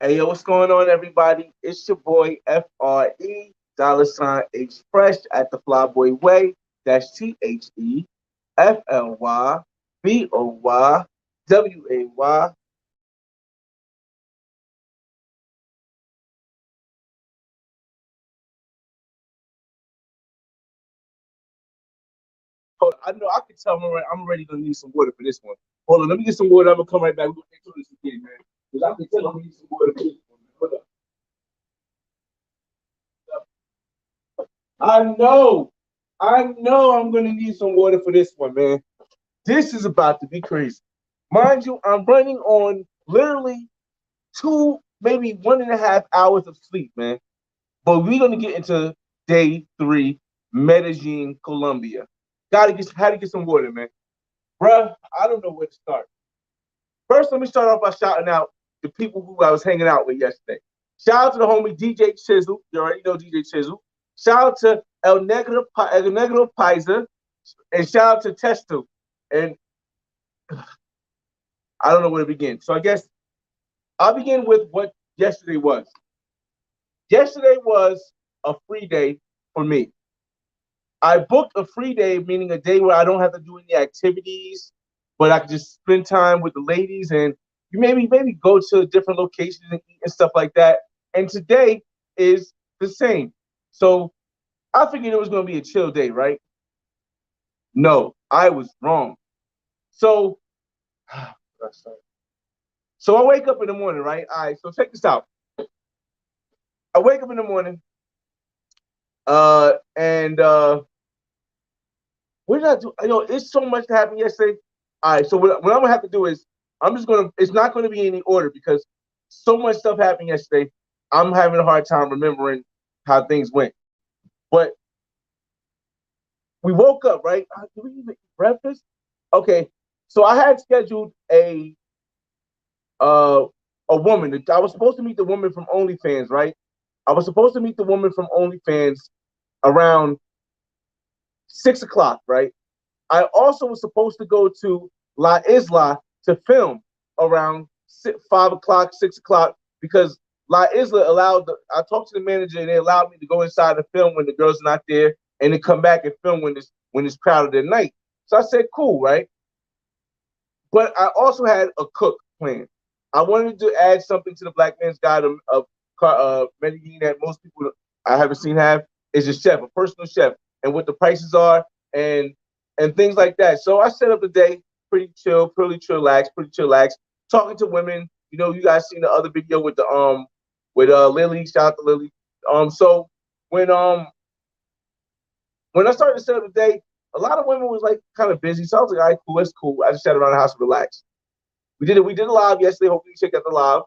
Hey, yo, what's going on, everybody? It's your boy FRE $H Fresh at the Flyboy Way. That's TheFlyBoy. Hold on, I know I can tell I'm ready to need some water for this one. Hold on, let me get some water. I'm gonna come right back. We're gonna get to this again, man. Because I can tell I'm gonna need some water for this one. Man. Hold up. I know I'm gonna need some water for this one, man. This is about to be crazy. Mind you, I'm running on literally two, maybe 1.5 hours of sleep, man. But we're gonna get into day three, Medellin, Colombia. Had to get some water, man. Bruh, I don't know where to start. First, let me start off by shouting out the people who I was hanging out with yesterday. Shout out to the homie DJ Chisel. You already know DJ Chisel. Shout out to El Negro Paisa, and shout out to Testo. And I don't know where to begin. So I guess I'll begin with what yesterday was. Yesterday was a free day for me. I booked a free day, meaning a day where I don't have to do any activities, but I can just spend time with the ladies and maybe go to different locations and eat and stuff like that. And today is the same. So I figured it was going to be a chill day, right? No, I was wrong. So, so I wake up in the morning, right? All right. So check this out. I wake up in the morning, and what did I do? It's so much that happened yesterday. All right, so what I'm gonna have to do is it's not gonna be in any order because so much stuff happened yesterday. I'm having a hard time remembering how things went. But we woke up, right? Did we even eat breakfast? Okay, so I had scheduled uh a woman. I was supposed to meet the woman from OnlyFans, right? I was supposed to meet the woman from OnlyFans around 6 o'clock, right? I also was supposed to go to La Isla to film around 5 o'clock, 6 o'clock, because La Isla I talked to the manager and they allowed me to go inside and film when the girls are not there and then come back and film when it's crowded at night. So I said, cool, right? But I also had a cook plan. I wanted to add something to the Black Man's Guide of Medellin that most people I haven't seen have is a chef, a personal chef, and what the prices are and things like that. So I set up the day pretty chill, pretty chillax, talking to women. You guys seen the other video with the with Lily. Shout out to Lily. So when um when I started to set up the day, a lot of women was like kind of busy. So I was like, all right, cool, that's cool. I just sat around the house and relaxed. We did a live yesterday. Hopefully you check out the live.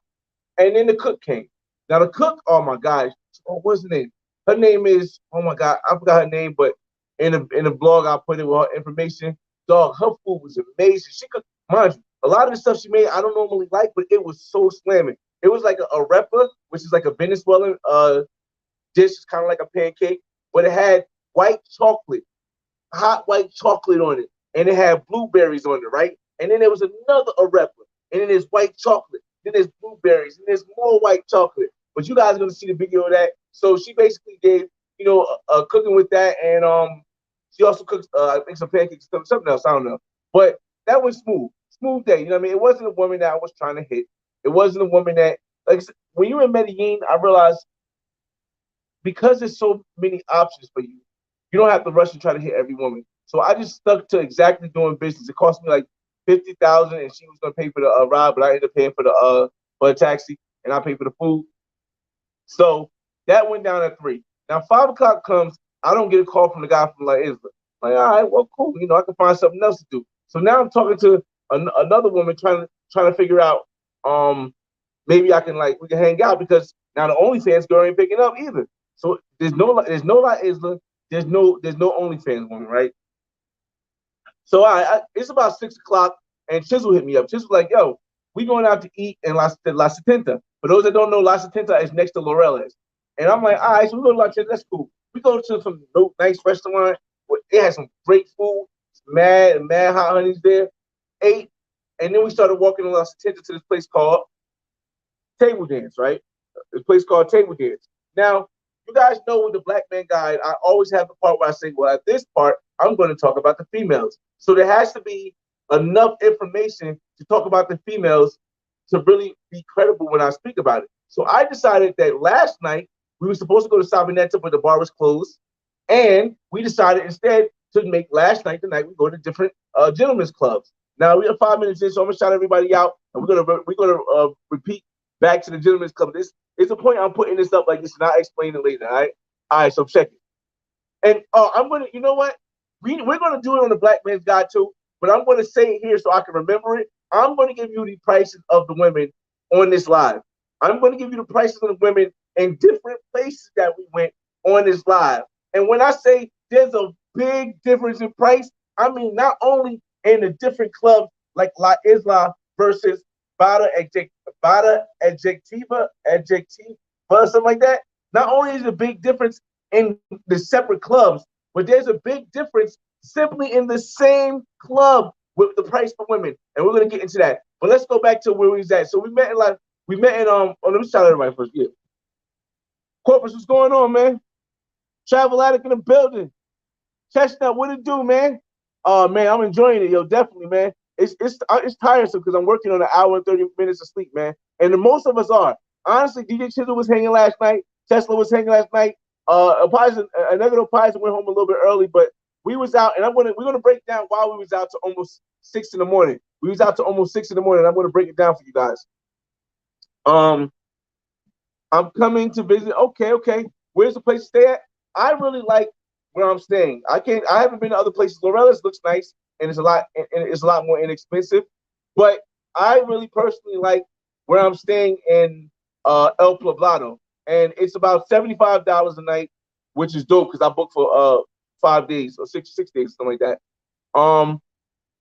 And then the cook came. Now the cook, oh my gosh, what's her name? Her name is, oh my god, I forgot her name, but in the blog I put it with her information. Dog, her food was amazing. She could, mind you, a lot of the stuff she made I don't normally like, but it was so slamming. It was like a arepa, which is like a Venezuelan dish, kind of like a pancake, but it had white chocolate, hot white chocolate on it, and it had blueberries on it, right? And then there was another arepa, and then there's white chocolate, then there's blueberries, and there's more white chocolate. But you guys are gonna see the video of that. So she basically gave, cooking with that, and she also cooks, I think some pancakes, something else, I don't know. But that was smooth day. You know what I mean? It wasn't a woman that I was trying to hit. It wasn't a woman that, like, when you're in Medellin, I realized because there's so many options for you, you don't have to rush and try to hit every woman. So I just stuck to exactly doing business. It cost me like 50,000, and she was gonna pay for the ride, but I ended up paying for a taxi, and I paid for the food. So that went down at 3. Now 5 o'clock comes, I don't get a call from the guy from like Isla. Like, all right, well, cool. I can find something else to do. So now I'm talking to another woman trying to figure out maybe we can hang out because now the OnlyFans girl ain't picking up either. So there's no La Isla, there's no OnlyFans woman, right? So it's about 6 o'clock, and Chisel hit me up. Chisel like, yo, we going out to eat in La Setenta. For those that don't know, La Setenta is next to Laureles. And I'm like, all right, so we go to La Setenta. That's cool. We go to some nice restaurant. It had some great food, mad hot honeys there. Ate, and then we started walking to La Setenta to this place called Table Dance, right? This place called Table Dance. Now, you guys know with the Black Man Guide, I always have the part where I say, well, at this part, I'm going to talk about the females. So there has to be enough information to talk about the females to really be credible when I speak about it. So I decided that last night we were supposed to go to Sabineta, but the bar was closed. And we decided instead to make last night the night we go to different gentlemen's clubs. Now we are 5 minutes in, so I'm gonna shout everybody out, and we're gonna repeat back to the gentlemen's club. This is the point I'm putting this up like this, and I'll explain it later. All right. So check it. And I'm gonna, you know what? We're gonna do it on the Black Man's Guide too, but I'm gonna say it here so I can remember it. I'm gonna give you the prices of the women on this live. I'm gonna give you the prices of the women in different places that we went on this live. And when I say there's a big difference in price, I mean not only in the different clubs like La Isla versus Barra, Ejecutiva, something like that. Not only is there a big difference in the separate clubs, but there's a big difference simply in the same club with the price for women. And we're gonna get into that. But let's go back to where we was at. So we met in let me shout out everybody first. Yeah. Corpus, what's going on, man? Travel Addict in the building. Chestnut, what it do, man? Oh man, I'm enjoying it, yo. Definitely, man. It's tiresome because I'm working on an hour and 30 minutes of sleep, man. And the most of us are. Honestly, DJ Chisel was hanging last night. Tesla was hanging last night. Another Pison went home a little bit early, but we was out, and we're gonna break down why we was out to almost 6 in the morning. We was out to almost 6 in the morning. I'm gonna break it down for you guys. I'm coming to visit. Okay. Where's the place to stay at? I really like where I'm staying. I haven't been to other places. Lorella's looks nice and it's a lot more inexpensive. But I really personally like where I'm staying in El Poblado. And it's about $75 a night, which is dope because I booked for 5 days or six days, something like that.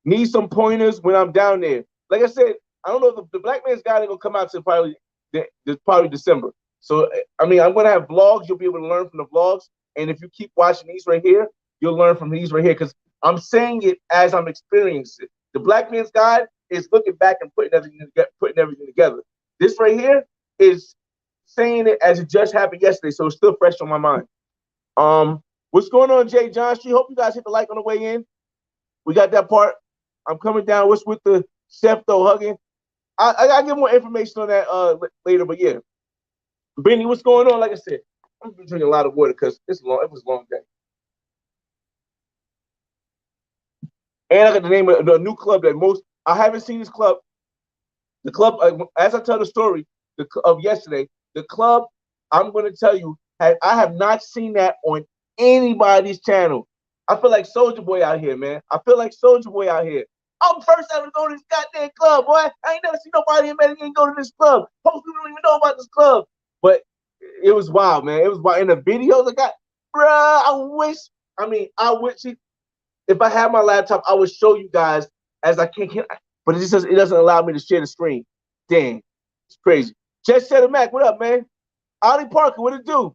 Need some pointers when I'm down there. Like I said, I don't know if the Black Man's Guide ain't gonna come out till probably December. So I mean, I'm gonna have vlogs. You'll be able to learn from the vlogs. And if you keep watching these right here, you'll learn from these right here because I'm saying it as I'm experiencing it. The Black Man's Guide is looking back and putting everything together. This right here is saying it as it just happened yesterday, so it's still fresh on my mind. What's going on, Jay John Street? Hope you guys hit the like on the way in. We got that part. I'm coming down. What's with the chef though hugging? I gotta get more information on that later, but yeah. Benny, what's going on? Like I said, I'm drinking a lot of water because it was a long day. And I got the name of the new club that I haven't seen this club. The club, as I tell the story of yesterday, the club, I'm going to tell you, I have not seen that on anybody's channel. I feel like Soulja Boy out here, man. I'm first ever to go to this goddamn club, boy. I ain't never seen nobody in Medellin go to this club. Most people don't even know about this club. But it was wild, man. It was wild. In the videos I got, bruh, I wish if I had my laptop, I would show you guys as I can, but it doesn't allow me to share the screen. Dang, it's crazy. Just said Mac, what up, man? Ollie Parker, what it do?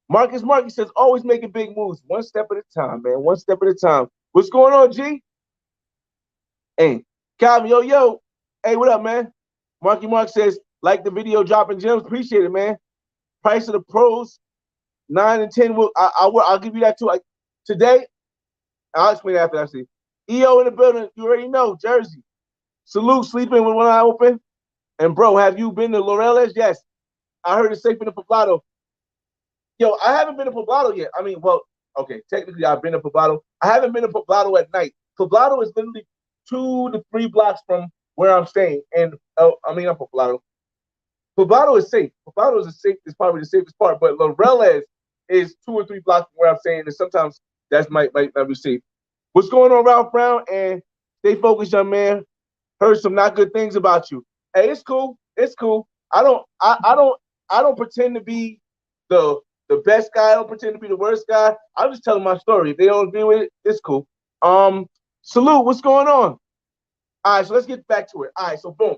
Marcus Markey says, always making big moves. One step at a time, man. One step at a time. What's going on, G? Hey, Calvin, yo. Hey, what up, man? Marky Mark says, like the video dropping gems. Appreciate it, man. Price of the pros, 9 and 10. I'll give you that too. Today, I'll explain after I see. EO in the building, you already know, Jersey. Salute, sleeping with one eye open. And bro, have you been to Lorella's? Yes. I heard it's safe in the Poblado. Yo, I haven't been to Poblado yet. I mean, well, okay, technically I've been to Poblado. I haven't been to Poblado at night. Poblado is literally 2 to 3 blocks from where I'm staying. And not Poblado. Poblado is safe. Poblado is probably the safest part, but Lorella's is 2 or 3 blocks from where I'm staying, and sometimes that might not be safe. What's going on, Ralph Brown? And stay focused, young man. Heard some not good things about you. Hey, it's cool. It's cool. I don't pretend to be the best guy. I don't pretend to be the worst guy. I'm just telling my story. If they don't agree with it, it's cool. Salute. What's going on? All right, so let's get back to it. All right, so boom.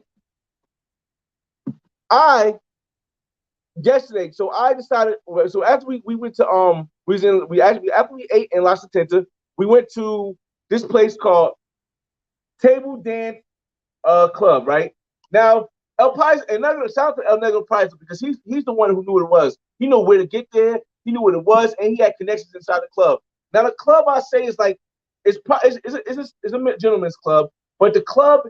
Yesterday, so I decided. So after we went to after we ate in La Setenta, we went to this place called Table Dance Club. Right now, El Paiso, and shout out to El Negro Paiso because he's the one who knew what it was. He knew where to get there. He knew what it was, and he had connections inside the club. Now the club I say is like it's a gentleman's club, but the club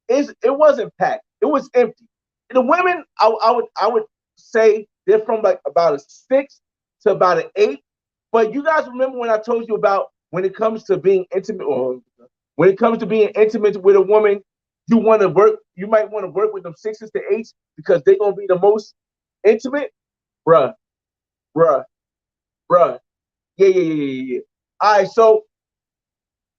it wasn't packed. It was empty. The women I would say they're from like about a 6 to about an 8. But you guys remember when I told you about when it comes to being intimate, or when it comes to being intimate with a woman, you might want to work with them 6s to 8s because they're gonna be the most intimate, bruh, bruh, bruh. Yeah. All right, so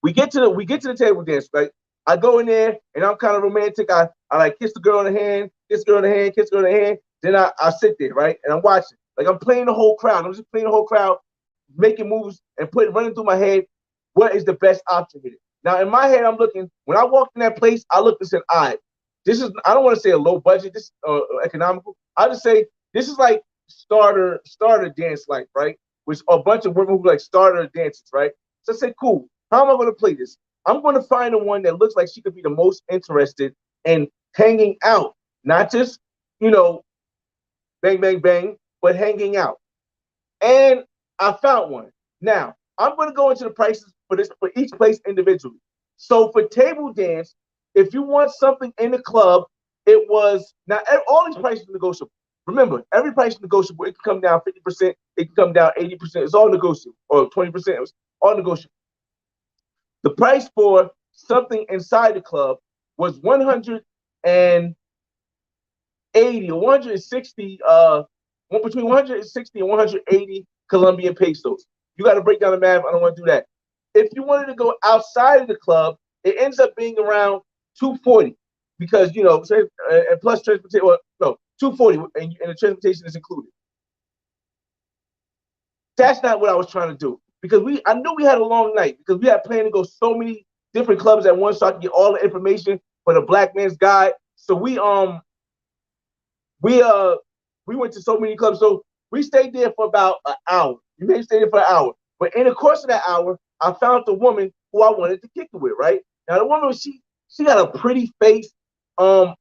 we get to the table dance, right? I go in there and I'm kind of romantic. I like kiss the girl in the hand, kiss the girl in the hand, kiss the girl in the hand. Then I sit there, right? And I'm watching. Like I'm playing the whole crowd. I'm just playing the whole crowd, making moves and running through my head, what is the best option here? Now in my head, I'm looking, when I walked in that place, I looked and said, all right, I don't want to say a low budget, this economical. I just say this is like starter dance life, right? With a bunch of women who like starter dances, right? So I say, cool. How am I going to play this? I'm going to find the one that looks like she could be the most interested in hanging out, not just, bang, bang, bang, but hanging out. And I found one. Now, I'm going to go into the prices for each place individually. So for table dance, if you want something in the club, it was, now all these prices are negotiable. Remember, every price is negotiable. It can come down 50%, it can come down 80%. It's all negotiable, or 20%. It's all negotiable. The price for something inside the club was 180 or 160, between 160 and 180 Colombian pesos. You got to break down the math. I don't want to do that. If you wanted to go outside of the club, it ends up being around 240 because, and plus transportation, 240 and the transportation is included. That's not what I was trying to do because I knew we had a long night because we had planned to go so many different clubs at once so I could get all the information for the Black Man's Guide. So we went to so many clubs. So we stayed there for about an hour. We may stay there for an hour. But in the course of that hour, I found the woman who I wanted to kick it with, right? Now the woman, she got a pretty face. I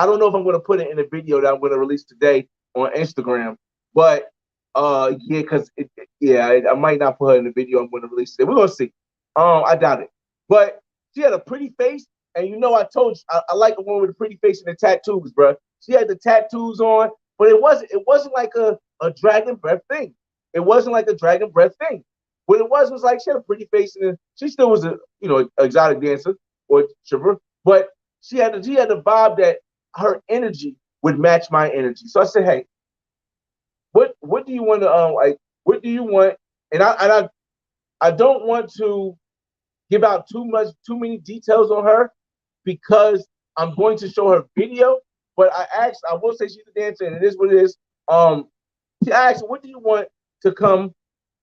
don't know if I'm gonna put it in the video that I'm gonna release today on Instagram, but yeah, because I might not put her in the video I'm gonna release today. We're gonna see. I doubt it. But she had a pretty face, and I told you I like a woman with a pretty face and the tattoos, bro. She had the tattoos on, but it wasn't like a dragon breath thing. It wasn't like a dragon breath thing. What it was like she had a pretty face, and she still was a exotic dancer or stripper, but she had the vibe that her energy would match my energy. So I said, hey, what do you want to like? What do you want? And I don't want to give out too many details on her because I'm going to show her video. But I will say she's a dancer, and it is what it is. She asked, what do you want to come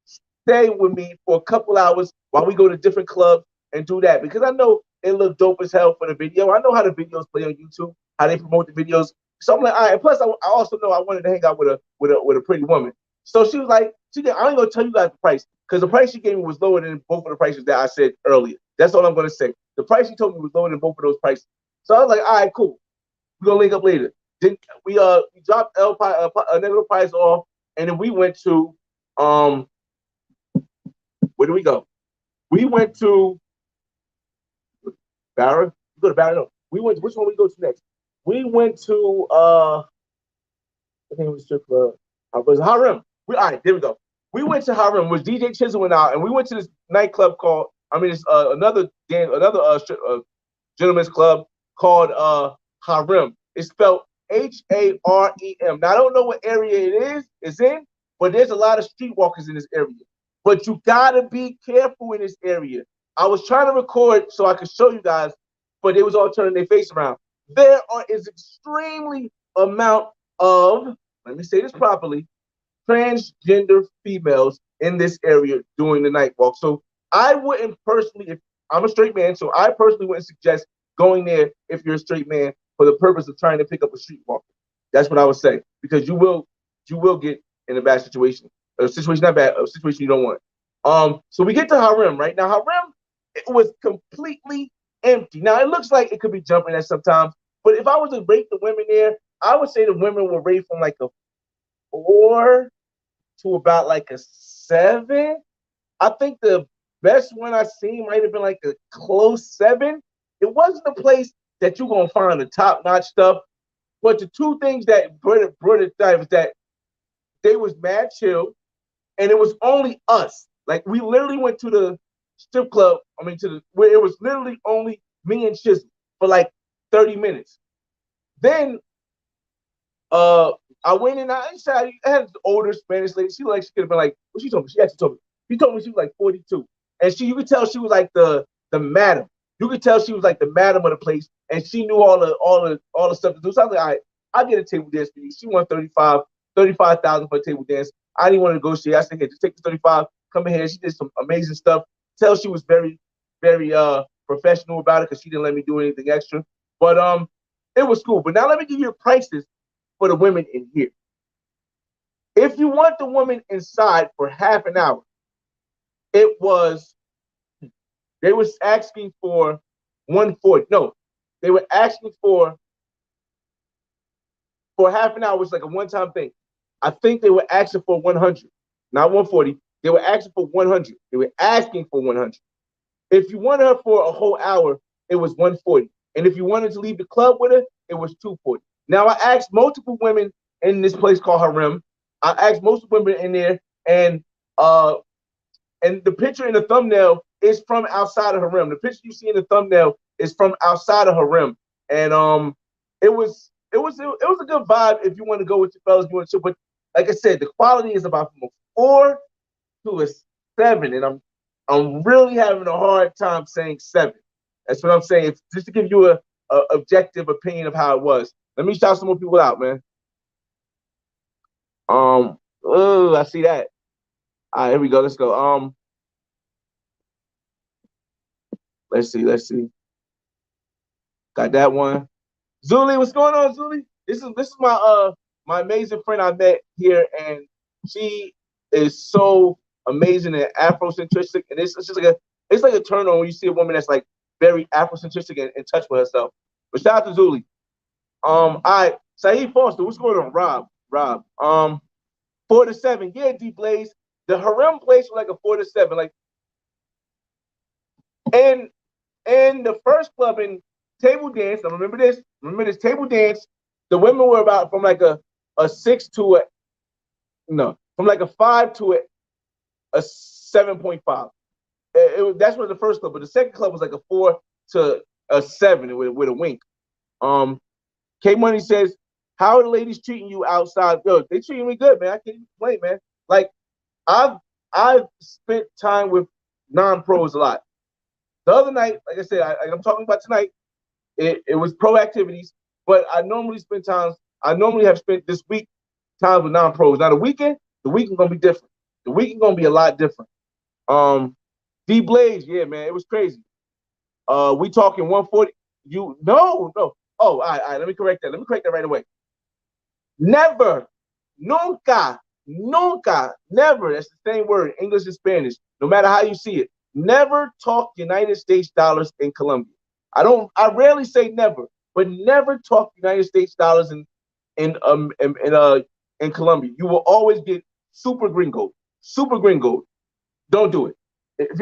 stay with me for a couple hours while we go to different clubs and do that? Because I know it looked dope as hell for the video. I know how the videos play on YouTube, how they promote the videos. So I'm like, all right. Plus, I also know I wanted to hang out with a pretty woman. So she was like, I ain't gonna tell you guys the price because the price she gave me was lower than both of the prices that I said earlier. That's all I'm gonna say. The price she told me was lower than both of those prices. So I was like, all right, cool. We're gonna link up later. Then we dropped Negro Price off, and then we went to where do we go? We went to Barra. We go to Barra. No, we went. Which one we go to next? We went to I think it was strip club. It was Harem. All right, there we go. We went to Harem, which DJ Chisel went out, and we went to this nightclub called. It's another gentleman's club called Harem. It's spelled Harem. Now I don't know what area it's in, but there's a lot of streetwalkers in this area. But you gotta be careful in this area. I was trying to record so I could show you guys, but they was all turning their face around. There is extremely amount of, let me say this properly, transgender females in this area during the night walk. So I wouldn't personally, if I'm a straight man, so I personally wouldn't suggest going there if you're a straight man for the purpose of trying to pick up a streetwalker. That's what I would say, because you will get in a bad situation. A situation not bad, a situation you don't want. So we get to Harem, right? Now Harem, it was completely empty. Now it looks like it could be jumping at sometimes, But if I was to rate the women there, I would say the women were rated from like a 4 to about like a 7. I think the best one I seen might have been like a close 7. It wasn't a place that you're gonna find the top-notch stuff. But the two things that brought it down was that they was mad chill, and it was only us. Like we literally went to the strip club. I mean, where it was literally only me and Chisholm for like 30 minutes. Then I went in. I had an older Spanish lady. She like she could have been like, what she told me? She actually told me. She told me she was like 42, and you could tell she was like the madam. You could tell she was like the madam of the place, and she knew all the stuff to do. So I was like, all right, I'll get a table dance for you. She won 35,000 for a table dance. I didn't want to negotiate. I said, hey, just take the 35. Come in here. She did some amazing stuff. Tell she was very, very professional about it because she didn't let me do anything extra. But it was cool. But now let me give you the prices for the women in here. If you want the woman inside for half an hour, they was asking for 140. No, they were asking for half an hour, which is like a one-time thing. I think they were asking for 100, not 140. They were asking for 100. They were asking for 100. If you wanted her for a whole hour, it was 140. And if you wanted to leave the club with her, it was 240. Now, I asked multiple women in this place called Harem. I asked most women in there, and the picture in the thumbnail is from outside of Harem. The picture you see in the thumbnail is from outside of Harem, and it was a good vibe if you want to go with your fellas. You want to, but like I said, the quality is about from a 4 to a 7, and I'm really having a hard time saying 7. That's what I'm saying. It's just to give you a objective opinion of how it was. Let me shout some more people out, man. Oh, I see that. All right, here we go. Let's go. Let's see. Got that one. Zuli, what's going on, Zuli? This is my amazing friend I met here, and she is so amazing and Afrocentric, and it's just like a turn on when you see a woman that's like very Afrocentric and in touch with herself. But shout out to Zuli. All right, Saeed Foster, what's going on? Rob. 4 to 7. Yeah, D Blaze. The Harem place was like a 4 to 7. Like, and the first club in table dance. Now remember this table dance. The women were about from like a 6 to from like a 5 to a 7.5. That's what the first club. But the second club was like a 4 to a 7 with a wink. K Money says, how are the ladies treating you outside? Yo, they treating me good, man. I can't even complain, man. Like, I've spent time with non-pros a lot. The other night, like I said, I'm talking about tonight, it was pro activities, but I normally have spent this week times with non-pros. Now the weekend gonna be different. The weekend gonna be a lot different. D Blaze, yeah, man, it was crazy. We talking 140. No. Oh, all right. Let me correct that. Let me correct that right away. Never, nunca, never. That's the same word, English and Spanish. No matter how you see it, never talk United States dollars in Colombia. I rarely say never, but never talk United States dollars in Colombia. You will always get super gringo. Don't do it. If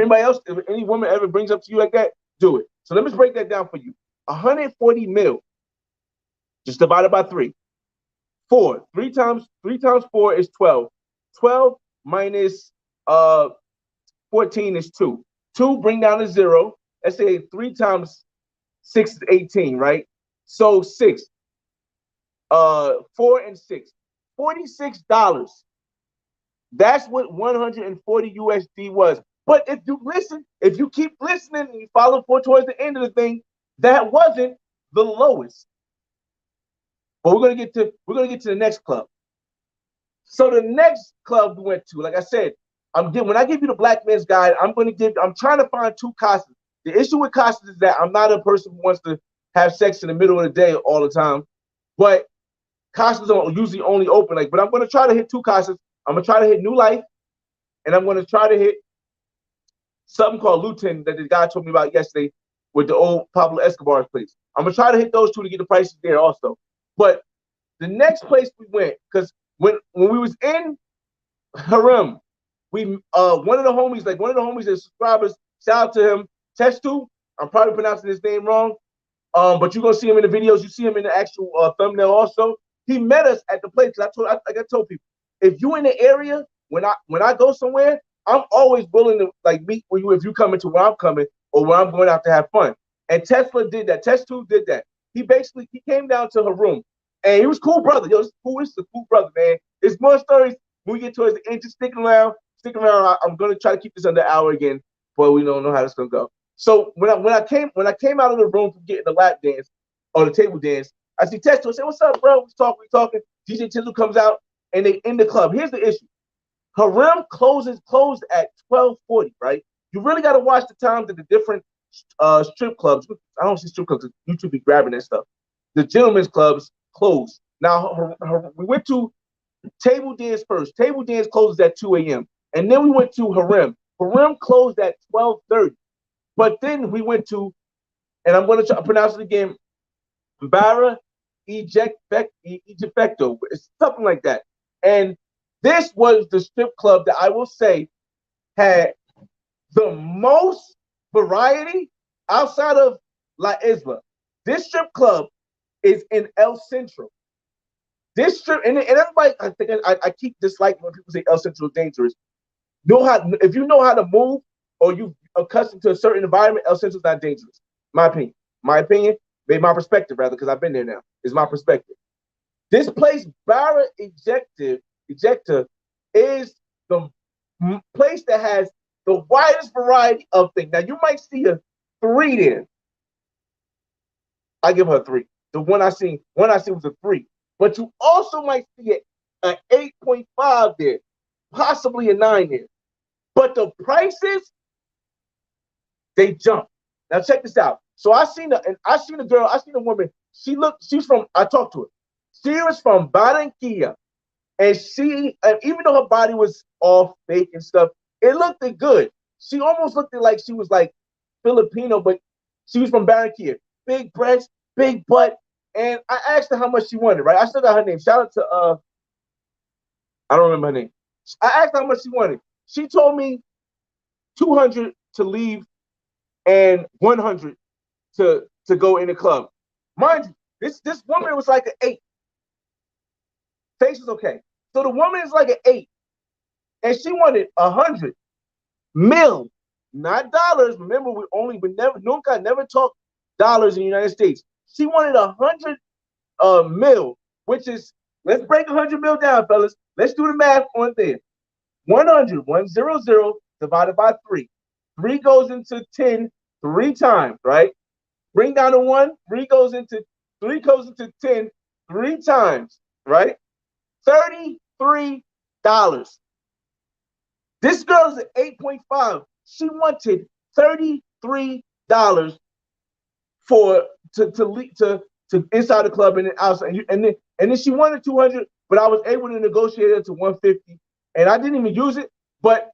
any woman ever brings up to you like that, do it. So let me break that down for you. 140 mil, just divided by 3. 4. 3 times 4 is 12. 12 minus 14 is 2. 2, bring down a 0. Let's say 3 times 6 is 18, right? So 6. 4 and 6. $46. That's what 140 USD was. But if you keep listening and you follow towards the end of the thing, that wasn't the lowest. But we're gonna get to the next club. So the next club we went to, like I said, when I give you the Black Men's Guide, I'm trying to find 2 casas. The issue with casas is that I'm not a person who wants to have sex in the middle of the day all the time. But casas are usually only open. But I'm gonna try to hit 2 casas. I'm gonna try to hit New Life, and I'm gonna try to hit something called Luton that the guy told me about yesterday with the old Pablo Escobar's place. I'm gonna try to hit those two to get the prices there also. But the next place we went, because when we was in Harem, we one of the homies, that subscribers, shout out to him, Testu. I'm probably pronouncing his name wrong. But you're gonna see him in the videos. You see him in the actual thumbnail also. He met us at the place. I told people, if you in the area, when I go somewhere, I'm always willing to like meet with you if you coming to where I'm coming or where I'm going out to have fun. And Tesla did that. Test2 did that. He came down to her room, and he was cool brother. Yo, this is a cool brother, man. There's more stories when we get towards the end. Just stick around. I'm gonna try to keep this under an hour again, but we don't know how this gonna go. So when I came out of the room from getting the lap dance or the table dance, I see Testo. I say, "What's up, bro? We talking." DJ Tizzle comes out and they in the club. Here's the issue: Harem closed at 12:40. Right? You really got to watch the times at the different strip clubs. I don't see strip clubs. YouTube be grabbing that stuff. The gentlemen's clubs closed. Now we went to table dance first. Table dance closes at 2 a.m. and then we went to Harem. Harem closed at 12:30. But then we went to, and I'm going to try to pronounce it again, Barra, Ejecufecto, it's something like that. And this was the strip club that I will say had the most variety outside of La Isla. This strip club is in El Centro. This strip, and everybody, I think I keep disliking when people say El Centro is dangerous. If you know how to move or you accustomed to a certain environment, El Centro is not dangerous. My opinion, maybe my perspective rather, because I've been there now. Is my perspective. This place, Barra Ejecta, is the place that has the widest variety of things. Now you might see a 3 there. I give her a 3. The one I seen was a 3. But you also might see an 8.5 there, possibly a 9 there. But the prices, they jump. Now check this out. So I seen a woman. I talked to her. She was from Barranquilla. And even though her body was all fake and stuff, it looked good. She almost looked like she was like Filipino, but she was from Barranquilla. Big breasts, big butt. And I asked her how much she wanted, right? I still got her name. Shout out to I don't remember her name. I asked her how much she wanted. She told me 200 to leave and 100 to go in the club. Mind you, this woman was like an 8. Face was okay. So the woman is like an 8. And she wanted 100 mil, not dollars. Remember, never talk dollars in the United States. She wanted 100 mil, which is, let's break 100 mil down, fellas. Let's do the math on there. 100 divided by 3. 3 goes into 10 3 times, right? Bring down the 1. 3 goes into 10 3 times, right? $33. This girl is at 8.5. She wanted $33 to inside the club and then outside, and then she wanted 200, but I was able to negotiate it to 150, and I didn't even use it. But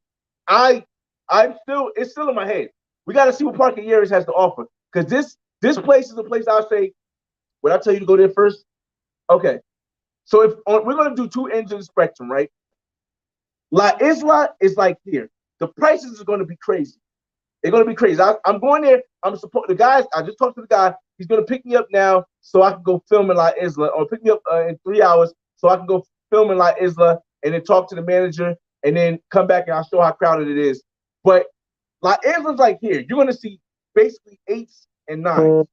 it's still in my head. We got to see what Parque Yeris has to offer, because this place is a place I'll say. Would I tell you to go there first? Okay. So we're gonna do 2 ends of the spectrum, right? La Isla is like here. The prices are gonna be crazy. They're gonna be crazy. I'm going there. The guys. I just talked to the guy. He's gonna pick me up now so I can go film in La Isla, or pick me up in 3 hours so I can go film in La Isla and then talk to the manager and then come back and I'll show how crowded it is. But La Isla's like here. You're gonna see basically 8s and 9s.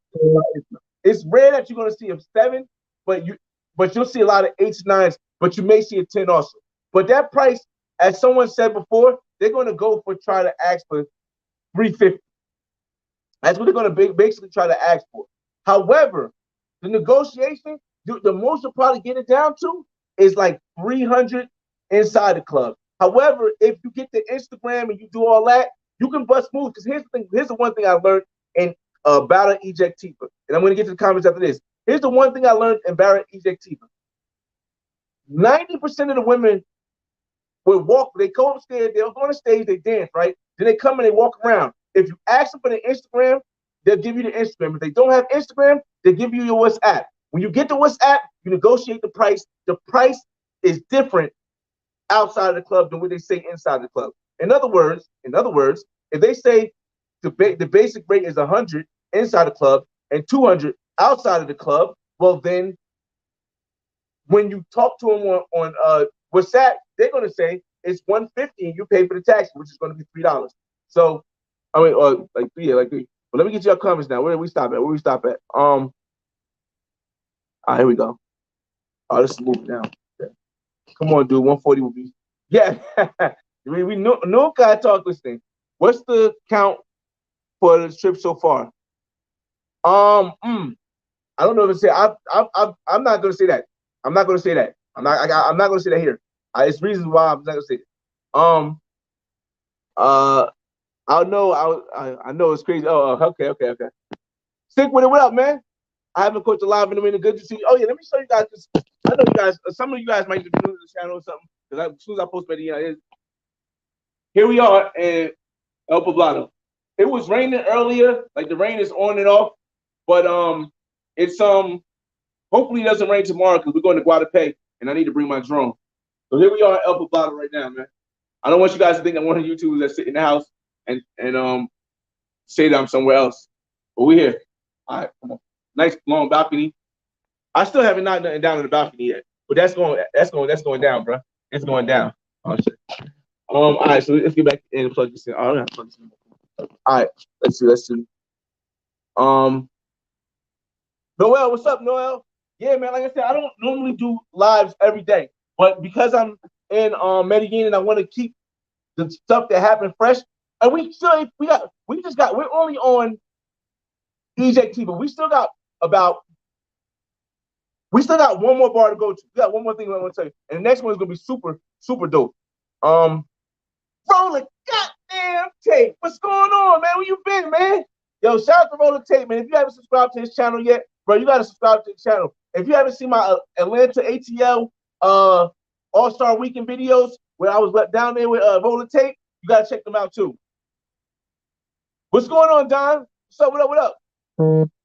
It's rare that you're gonna see a 7, but you'll see a lot of 8s, 9s, but you may see a 10 also. But that price, as someone said before, they're gonna go for try to ask for 350. That's what they're gonna basically try to ask for. However, the negotiation, the most you'll probably get it down to is like 300 inside the club. However, if you get the Instagram and you do all that, you can bust moves. Because here's the thing. Here's the one thing I learned in Barra Ejecutiva, and I'm gonna get to the comments after this. Here's the one thing I learned in Barra Ejecutiva. 90% of the women would walk. They go upstairs. They'll go on the stage. They dance, right? Then they come and they walk around. If you ask them for their Instagram, they'll give you the Instagram. If they don't have Instagram, they give you your WhatsApp. When you get the WhatsApp, you negotiate the price. The price is different outside of the club than what they say inside the club. In other words, if they say the basic rate is 100 inside the club and 200 outside of the club, well then, when you talk to them on WhatsApp, they're gonna say it's 150 and you pay for the taxi, which is gonna be $3. So, I mean, like 3. But let me get your comments now. Where do we stop at? All right, here we go. Oh, let's move now. Okay. Come on, dude. 140 will be. Yeah, we no guy talk this thing. What's the count for the trip so far? I don't know if it's say. I'm not gonna say that. I'm not gonna say that. I'm not gonna say that here. It's reasons why I'm not gonna say it. I know it's crazy. Okay. Stick with it. What up, man? I haven't caught you live in a minute. Good to see you. Oh yeah, let me show you guys this. I know you guys. Some of you guys might be new to the channel or something. Because as soon as I post Medellin, here we are in El Poblado. It was raining earlier. Like the rain is on and off, but it's hopefully it doesn't rain tomorrow because we're going to Guadalupe and I need to bring my drone. So here we are in El Poblado right now, man. I don't want you guys to think I'm one of the YouTubers that sit in the house and say that I'm somewhere else. But we're here. All right, come on. Nice long balcony. I still haven't knocked nothing down in the balcony yet, but that's going down, bro. It's going down. Oh shit. All right, so let's get back in and plug this in. Oh, I don't plug this in. All right, let's see. Noel, what's up, Noel? Yeah, man. Like I said, I don't normally do lives every day, but because I'm in Medellin and I want to keep the stuff that happened fresh, and we're only on Ejecutiva. We still got one more bar to go to. We got one more thing I want to tell you, and the next one is gonna be super, super dope. Roller goddamn tape. What's going on, man? Where you been, man? Yo, shout out to Roller Tape, man. If you haven't subscribed to his channel yet, bro, you gotta subscribe to the channel. If you haven't seen my Atlanta ATL All-Star Weekend videos where I was down there with Roller Tape, you gotta check them out too. What's going on, Don? What's up? What up?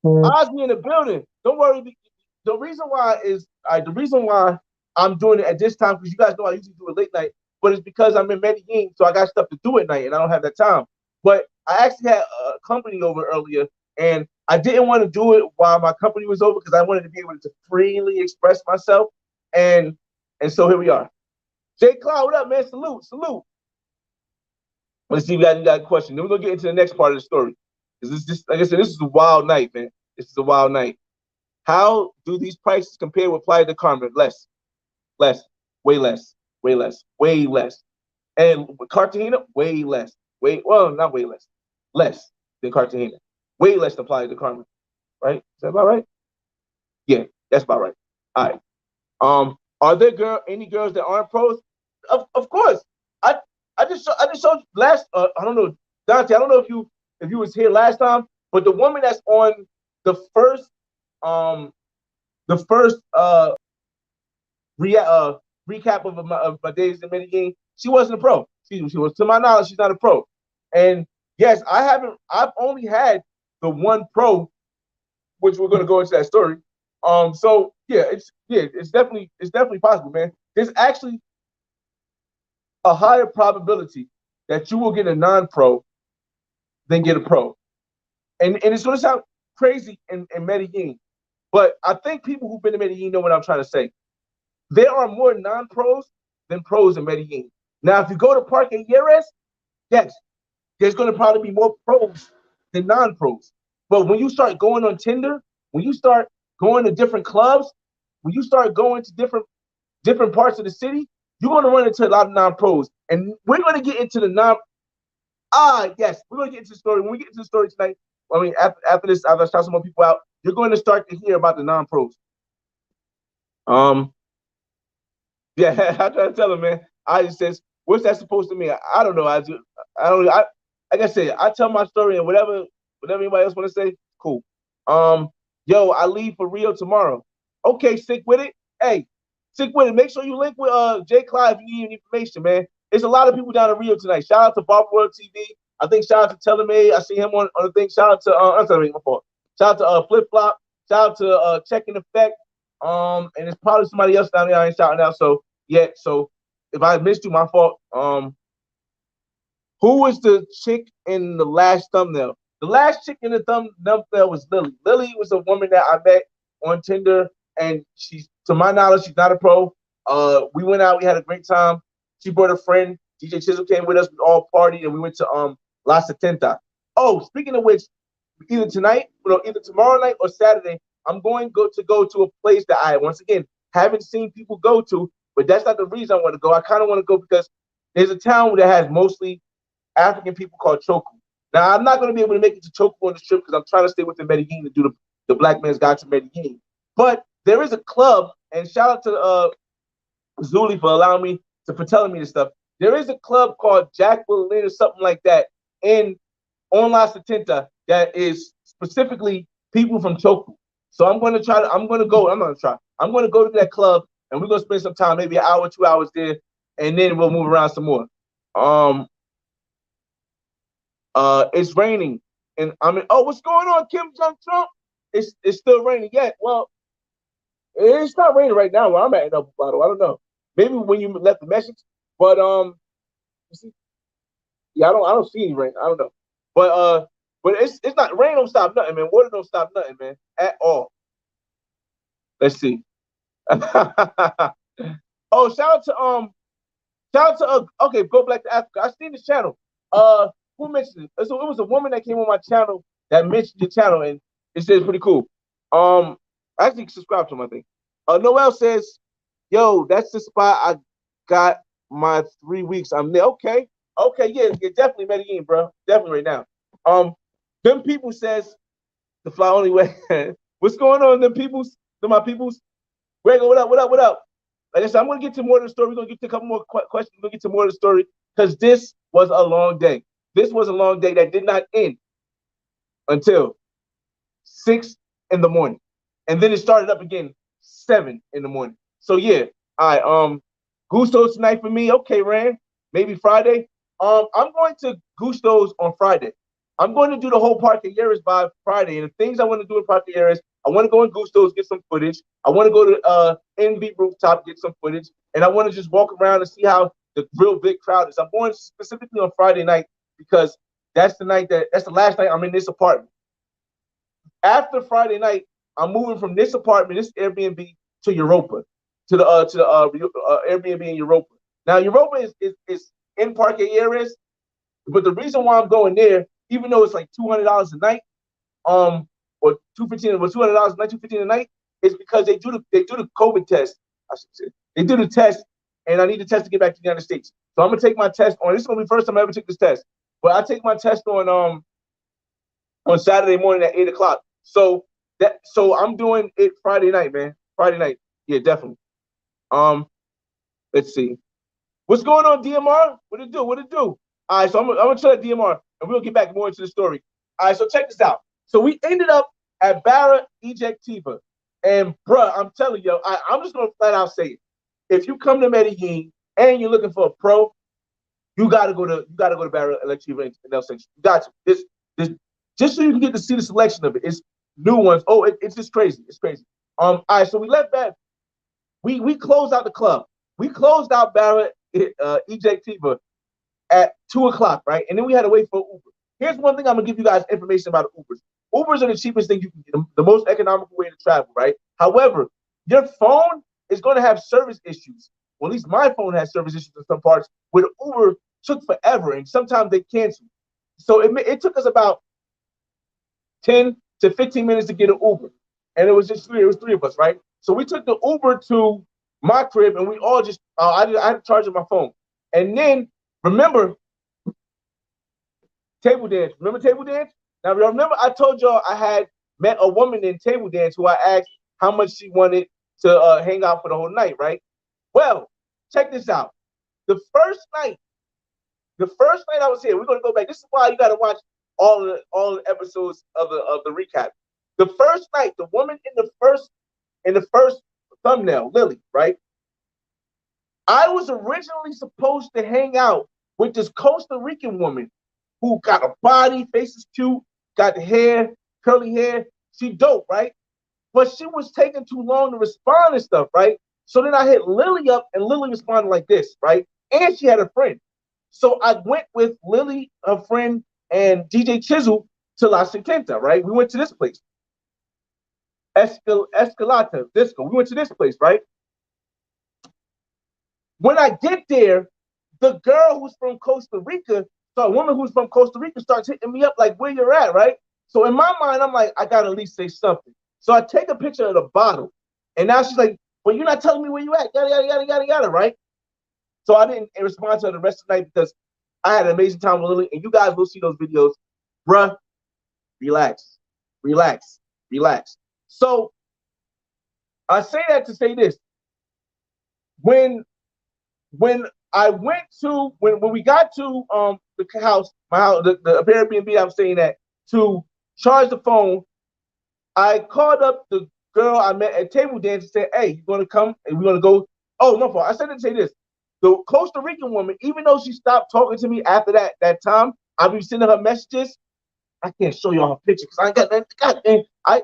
Osby in the building. Don't worry. The reason why I'm doing it at this time, because you guys know I usually do it late night, but it's because I'm in Medellin, so I got stuff to do at night and I don't have that time. But I actually had a company over earlier, and I didn't want to do it while my company was over because I wanted to be able to freely express myself. And so here we are. Jay Cloud, what up, man? Salute. Let's see if you got a question. Then we're gonna get into the next part of the story. Like I said, this is a wild night, man. This is a wild night. How do these prices compare with Playa del Carmen? Less, way less. And with Cartagena, way less. Not way less. Less than Cartagena. Way less than Playa del Carmen. Right? Is that about right? Yeah, that's about right. All right. Are there any girls that aren't pros? Of course. I just showed last. I don't know, Dante. I don't know if you was here last time, but the woman that's on the first recap of my days in Medellin, she wasn't a pro. She was, to my knowledge, she's not a pro. And yes, I've only had the one pro, which we're gonna go into that story. So it's definitely possible, man. There's actually a higher probability that you will get a non-pro than get a pro. And it's gonna sound crazy in Medellin, but I think people who've been to Medellin know what I'm trying to say. There are more non-pros than pros in Medellin. Now, if you go to Parque Yeres, yes, there's going to probably be more pros than non-pros. But when you start going on Tinder, when you start going to different clubs, when you start going to different parts of the city, you're going to run into a lot of non-pros. And we're going to get into the yes, we're going to get into the story. When we get into the story tonight, I mean, after this, after I shout some more people out, you're going to start to hear about the non-pros. Yeah, I try to tell him, man. I just says, what's that supposed to mean? I don't know. I don't. Like I said, I tell my story and whatever anybody else want to say, cool. Yo, I leave for Rio tomorrow. Okay, stick with it. Hey, stick with it. Make sure you link with Jay Clyde if you need any information, man. There's a lot of people down in Rio tonight. Shout out to Barra World TV. I think shout out to Teleme. I see him on the thing. Shout out to I'm sorry, my fault. Shout out to Flip Flop. Shout out to Checking Effect. And it's probably somebody else down there I ain't shouting out. So yeah, so if I missed you, my fault. Who was the chick in the last thumbnail? The last chick in the thumbnail was Lily. Lily was a woman that I met on Tinder, and she's, to my knowledge, she's not a pro. We went out, we had a great time. She brought a friend. DJ Chisel came with us. We all partied, and we went to La Setenta. Oh, speaking of which, either tonight, either tomorrow night or Saturday, I'm going to go to a place that I, once again, haven't seen people go to, but that's not the reason I want to go. I kind of want to go because there's a town that has mostly African people called Choku. Now, I'm not going to be able to make it to Choku on this trip because I'm trying to stay within Medellin to do the Black Man's Guide to Medellin. But there is a club, and shout out to Zuli for allowing me, for telling me this stuff. There is a club called Jack Berlin or something like that on La Setenta that is specifically people from Choku. So I'm going to go to that club, and we're going to spend some time, maybe an hour, 2 hours there, and then we'll move around some more. It's raining, and what's going on, Kim Jong Trump? It's still raining. Yeah, well, it's not raining right now where I'm at in El Poblado. I don't know. Maybe when you left the message, but you see, yeah, I don't see any rain. I don't know, but it's not, rain don't stop nothing, man. Water don't stop nothing, man, at all. Let's see. Oh, shout out to okay, go back to Africa. I seen this channel. Who mentioned it? So it was a woman that came on my channel that mentioned your channel, and it says pretty cool. I actually subscribe to him, I think. Noel says, "Yo, that's the spot I got my 3 weeks. I'm there." Okay, yeah, definitely Medellin, bro. Definitely right now. Them people says the fly only way. What's going on, them peoples? My peoples. Grego, what up? Like I said, I'm gonna get to more of the story. We're gonna get to a couple more questions. We're gonna get to more of the story because this was a long day. This was a long day that did not end until 6 in the morning, and then it started up again 7 in the morning. So yeah, all right. Gusto's tonight for me. Okay, Rand. Maybe Friday. I'm going to Gusto's on Friday. I'm going to do the whole Parque Aires by Friday, and the things I want to do in Parque Aires, I want to go in Gusto's, get some footage. I want to go to NB Rooftop, get some footage, and I want to just walk around and see how the real big crowd is. I'm going specifically on Friday night because that's the last night I'm in this apartment. After Friday night, I'm moving from this apartment, this Airbnb, to Europa, to the Airbnb in Europa. Now Europa is in Parque Aires, but the reason why I'm going there, even though it's like $200 a night, or $215 a night, $215 a night, is because they do the COVID test. I should say they do the test, and I need the test to get back to the United States. So I'm gonna take my test on. This is gonna be the first time I ever took this test, but I take my test on Saturday morning at 8 o'clock. So I'm doing it Friday night, man. Friday night, yeah, definitely. Let's see, what's going on, DMR? What it do? All right, so I'm gonna chill at DMR, and we'll get back more into the story. All right, so check this out. So we ended up at Barra Ejecutiva, and bruh, I'm telling you, I'm just gonna flat out say it. If you come to Medellin and you're looking for a pro, you gotta go to Barra Ejecutiva in El Centro. You got to. This just so you can get to see the selection of it. It's new ones. Oh, it's just crazy. It's crazy. All right, so we left back. We closed out the club. We closed out Barra Ejecutiva at 2 o'clock, right? And then we had to wait for Uber. Here's one thing I'm gonna give you guys information about Ubers. Ubers are the cheapest thing you can get, the most economical way to travel, right? However, your phone is gonna have service issues. Well, at least my phone has service issues in some parts where the Uber took forever, and sometimes they cancel. So it took us about 10 to 15 minutes to get an Uber, and it was three of us, right? So we took the Uber to my crib, and we all just I had to charge my phone, and then remember table dance. Remember table dance? Now remember I told y'all I had met a woman in table dance who I asked how much she wanted to hang out for the whole night, right? Well, check this out. The first night I was here, we're gonna go back. This is why you gotta watch all the episodes of the recap. The first night, the woman in the first thumbnail, Lily, right? I was originally supposed to hang out with this Costa Rican woman who got a body, face is cute, got the hair, curly hair. She dope, right? But she was taking too long to respond and stuff, right? So then I hit Lily up, and Lily responded like this, right? And she had a friend. So I went with Lily, her friend, and DJ Chisel to La Setenta, right? We went to this place. Escalata Disco. We went to this place, right? When I get there, the girl who's from Costa Rica, so a woman who's from Costa Rica starts hitting me up like, where you're at, right? So in my mind, I'm like, I gotta at least say something. So I take a picture of the bottle, and now she's like, well, you're not telling me where you at, yada, yada, yada, yada, yada, right? So I didn't respond to her the rest of the night because I had an amazing time with Lily, and you guys will see those videos. Bruh, relax, relax, relax. So I say that to say this. When I went to when we got to the house, my house, the Airbnb I'm staying at, to charge the phone, I called up the girl I met at table dance and said, "Hey, you gonna come and we're gonna go?" Oh, no fault. I said to say this. The Costa Rican woman, even though she stopped talking to me after that time, I be sending her messages. I can't show y'all her picture because I ain't got that. God,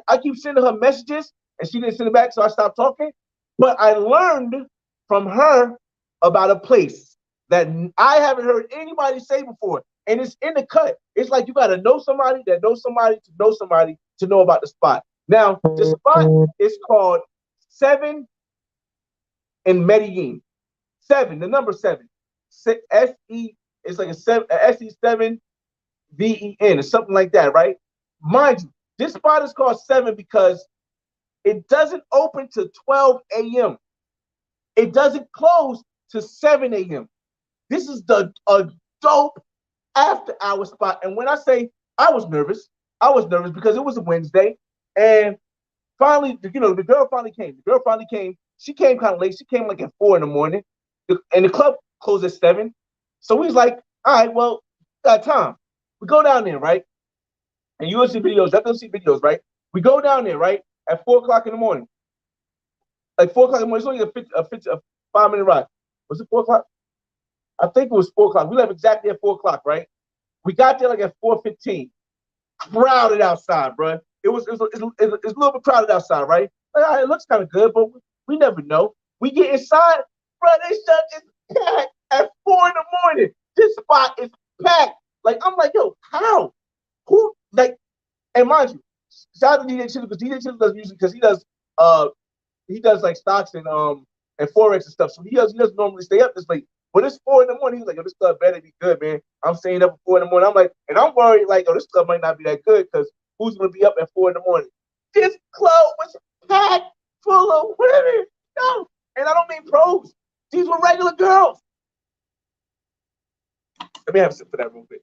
I keep sending her messages and she didn't send it back, so I stopped talking. But I learned from her about a place that I haven't heard anybody say before, and it's in the cut. It's like you got to know somebody that knows somebody to know somebody to know about the spot. Now, the spot is called Seven in Medellin. Seven, the number seven. S-E, it's like a seven, SE7 VEN or something like that, right? Mind you, this spot is called Seven because it doesn't open to 12 a.m. It doesn't close to 7 a.m. This is a dope after hour spot. And when I say I was nervous because it was a Wednesday. And finally, the girl finally came. She came kind of late. She came like at 4 in the morning. And the club closed at 7. So we was like, all right, well, got time. We go down there, right? And you'll see videos. Definitely see videos, right? We go down there, right? At 4 o'clock in the morning. Like 4 o'clock in the morning. It's only a 5-minute ride. Was it 4 o'clock? I think it was 4 o'clock. We left exactly at 4 o'clock, right? We got there like at 4:15. Crowded outside, bro. It's a little bit crowded outside, right? Like, all right, it looks kind of good, but we never know. We get inside, bro. They shut it packed at 4 in the morning. This spot is packed. Like, I'm like, yo, how? Who? Like, and mind you, shout out to DJ Chiller, because DJ Chiller does music because he does like stocks and forex and stuff. So he doesn't normally stay up this late. But it's 4 in the morning. He's like, yo, this club better be good, man. I'm staying up at 4 in the morning. I'm like, and I'm worried, like, oh, this club might not be that good because who's gonna be up at 4 in the morning? This club was packed full of women. No, and I don't mean pros. These were regular girls. Let me have a sip for that real quick.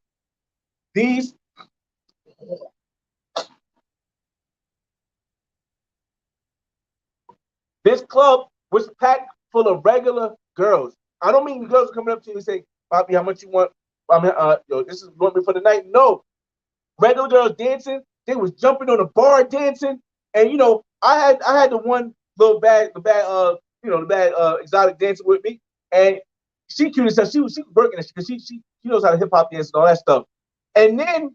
This club was packed full of regular girls. I don't mean girls coming up to you and say, Bobby, how much you want? This is want me for the night. No. Regular girls dancing. They was jumping on the bar dancing. And I had the one little bad exotic dancer with me. And she cute as hell. She was working it because she knows how to hip hop dance and all that stuff. And then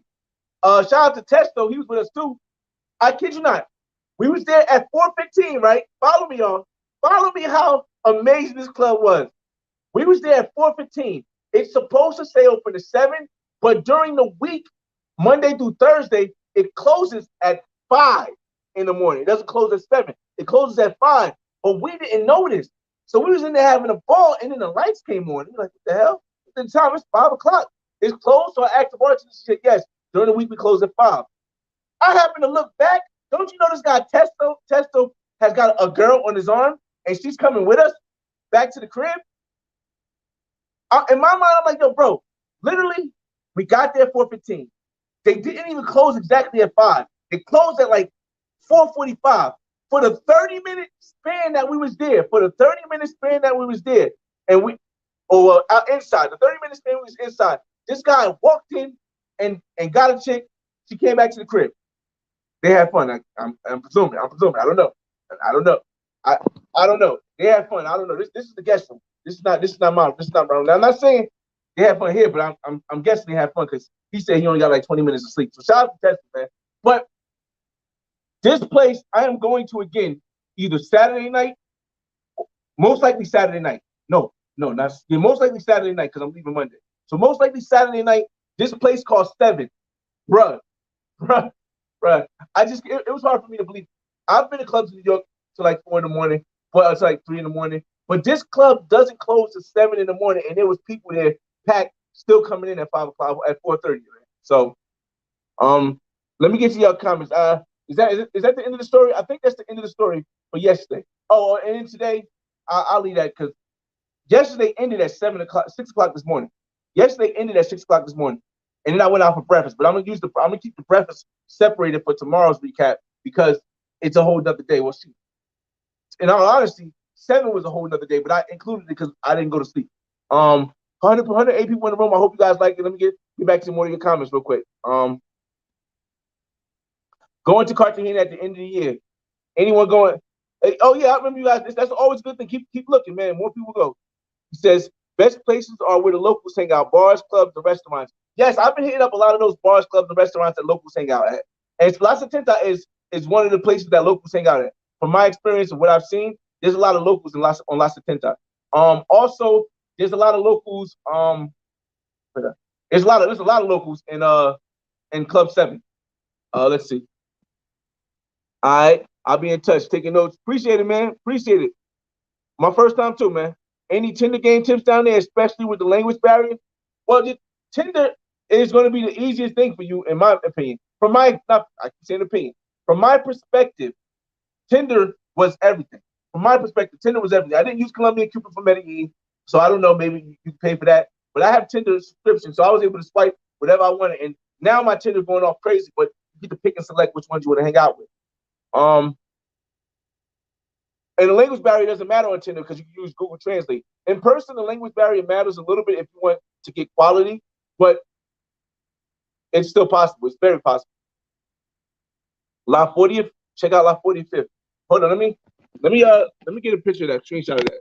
shout out to Testo, he was with us too. I kid you not. We was there at 4:15, right? Follow me, y'all. Follow me how amazing this club was. We was there at 4:15. It's supposed to stay open to 7, but during the week, Monday through Thursday, it closes at 5 in the morning. It doesn't close at 7. It closes at 5. But we didn't know this. So we was in there having a ball, and then the lights came on. We were like, what the hell? At the time, it's 5 o'clock. It's closed, so I asked the bartender. She said, yes, during the week, we close at 5. I happen to look back. Don't you know this guy, Testo? Testo has got a girl on his arm, and she's coming with us back to the crib. In my mind, I'm like, yo, bro, literally, we got there at 4:15. They didn't even close exactly at 5. They closed at like 4:45. For the 30-minute span that we was there, and inside, the 30-minute span we was inside, this guy walked in and got a chick. She came back to the crib. They had fun. I'm presuming. I don't know. I don't know. They had fun. I don't know. This is the guest room. This is not mine. I'm not saying they had fun here, but I'm guessing they had fun because he said he only got like 20 minutes of sleep. So shout out to Tesla, man. But this place I am going to again either Saturday night, most likely Saturday night. No, most likely Saturday night because I'm leaving Monday. So most likely Saturday night. This place called Seven, bruh. It was hard for me to believe. I've been to clubs in New York till like 4 in the morning, but it's like 3 in the morning. But this club doesn't close till 7 in the morning, and there was people there packed, still coming in at 5 o'clock at 4:30. So, let me get to your comments. Is that the end of the story? I think that's the end of the story for yesterday. Oh, and then today, I'll leave that because yesterday ended at 6 o'clock this morning. Yesterday ended at 6 o'clock this morning, and then I went out for breakfast. But I'm gonna keep the breakfast separated for tomorrow's recap because it's a whole nother day. We'll see. In all honesty, 7 was a whole nother day, but I included it because I didn't go to sleep. 108 people in the room. I hope you guys like it. Let me get back to more of your comments real quick. Going to Cartagena at the end of the year. Anyone going? Oh yeah, I remember you guys. That's always a good thing. Keep looking, man. More people go. He says best places are where the locals hang out: bars, clubs, and restaurants. Yes, I've been hitting up a lot of those bars, clubs, and restaurants that locals hang out at. And La Setenta is one of the places that locals hang out at. From my experience and what I've seen, there's a lot of locals on La Setenta. Also, there's a lot of locals. There's a lot of locals in Club 7. Let's see. All right, I'll be in touch, taking notes. Appreciate it, man. Appreciate it. My first time too, man. Any Tinder game tips down there, especially with the language barrier? Well, Tinder is going to be the easiest thing for you, in my opinion. I keep saying opinion. From my perspective, Tinder was everything. From my perspective, Tinder was everything. I didn't use Colombian Cupid for Medellin, so I don't know. Maybe you pay for that, but I have Tinder subscription, so I was able to swipe whatever I wanted. And now my Tinder's going off crazy, but you get to pick and select which ones you want to hang out with. And the language barrier doesn't matter on Tinder because you can use Google Translate. In person, the language barrier matters a little bit if you want to get quality, but it's still possible. It's very possible. La 40th, check out La 45th. Hold on, let me get a picture of that, screenshot of that.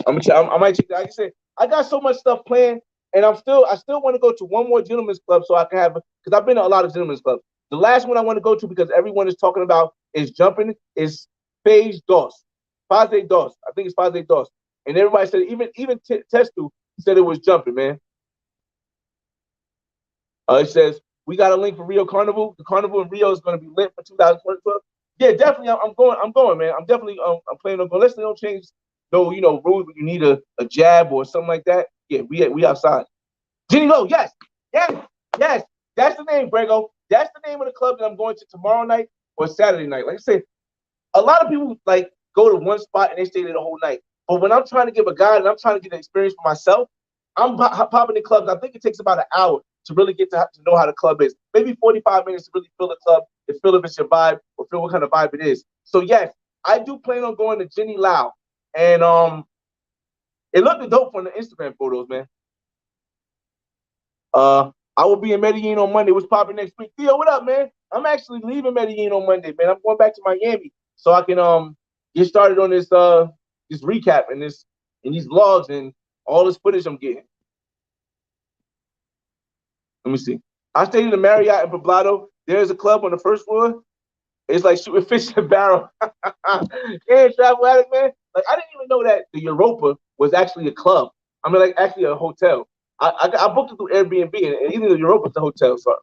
I might check that. Like I said, I got so much stuff planned, and I still want to go to one more gentleman's club so I can have, because I've been to a lot of gentlemen's clubs. The last one I want to go to because everyone is talking about is jumping is Phase Dos. I think it's Phase Dos. And everybody said, even Testu said it was jumping, man. It says, we got a link for Rio Carnival. The Carnival in Rio is going to be lit for 2012. Yeah, definitely. I'm going, man. I'm definitely I'm planning on going. Unless they don't change no, rules, but you need a jab or something like that. Yeah, we outside. Jenny Lowe, yes. That's the name, Grego. That's the name of the club that I'm going to tomorrow night or Saturday night. Like I said, a lot of people like go to one spot and they stay there the whole night. But when I'm trying to give a guide and I'm trying to get an experience for myself, I'm popping in clubs. I think it takes about an hour to really get to know how the club is. Maybe 45 minutes to really feel the club, to feel if it's your vibe or feel what kind of vibe it is. So yes, I do plan on going to Jenny Lau. And it looked dope from the Instagram photos, man. I will be in Medellin on Monday. What's popping next week? Theo, what up, man? I'm actually leaving Medellin on Monday, man. I'm going back to Miami so I can get started on this recap and these vlogs and all this footage I'm getting. Let me see. I stayed in the Marriott in Poblado. There's a club on the first floor. It's like shooting fish in a barrel. Yeah, travel addict, man. Like I didn't even know that the Europa was actually a club. I mean, like actually a hotel. I booked it through Airbnb, and even the Europa is a hotel. So,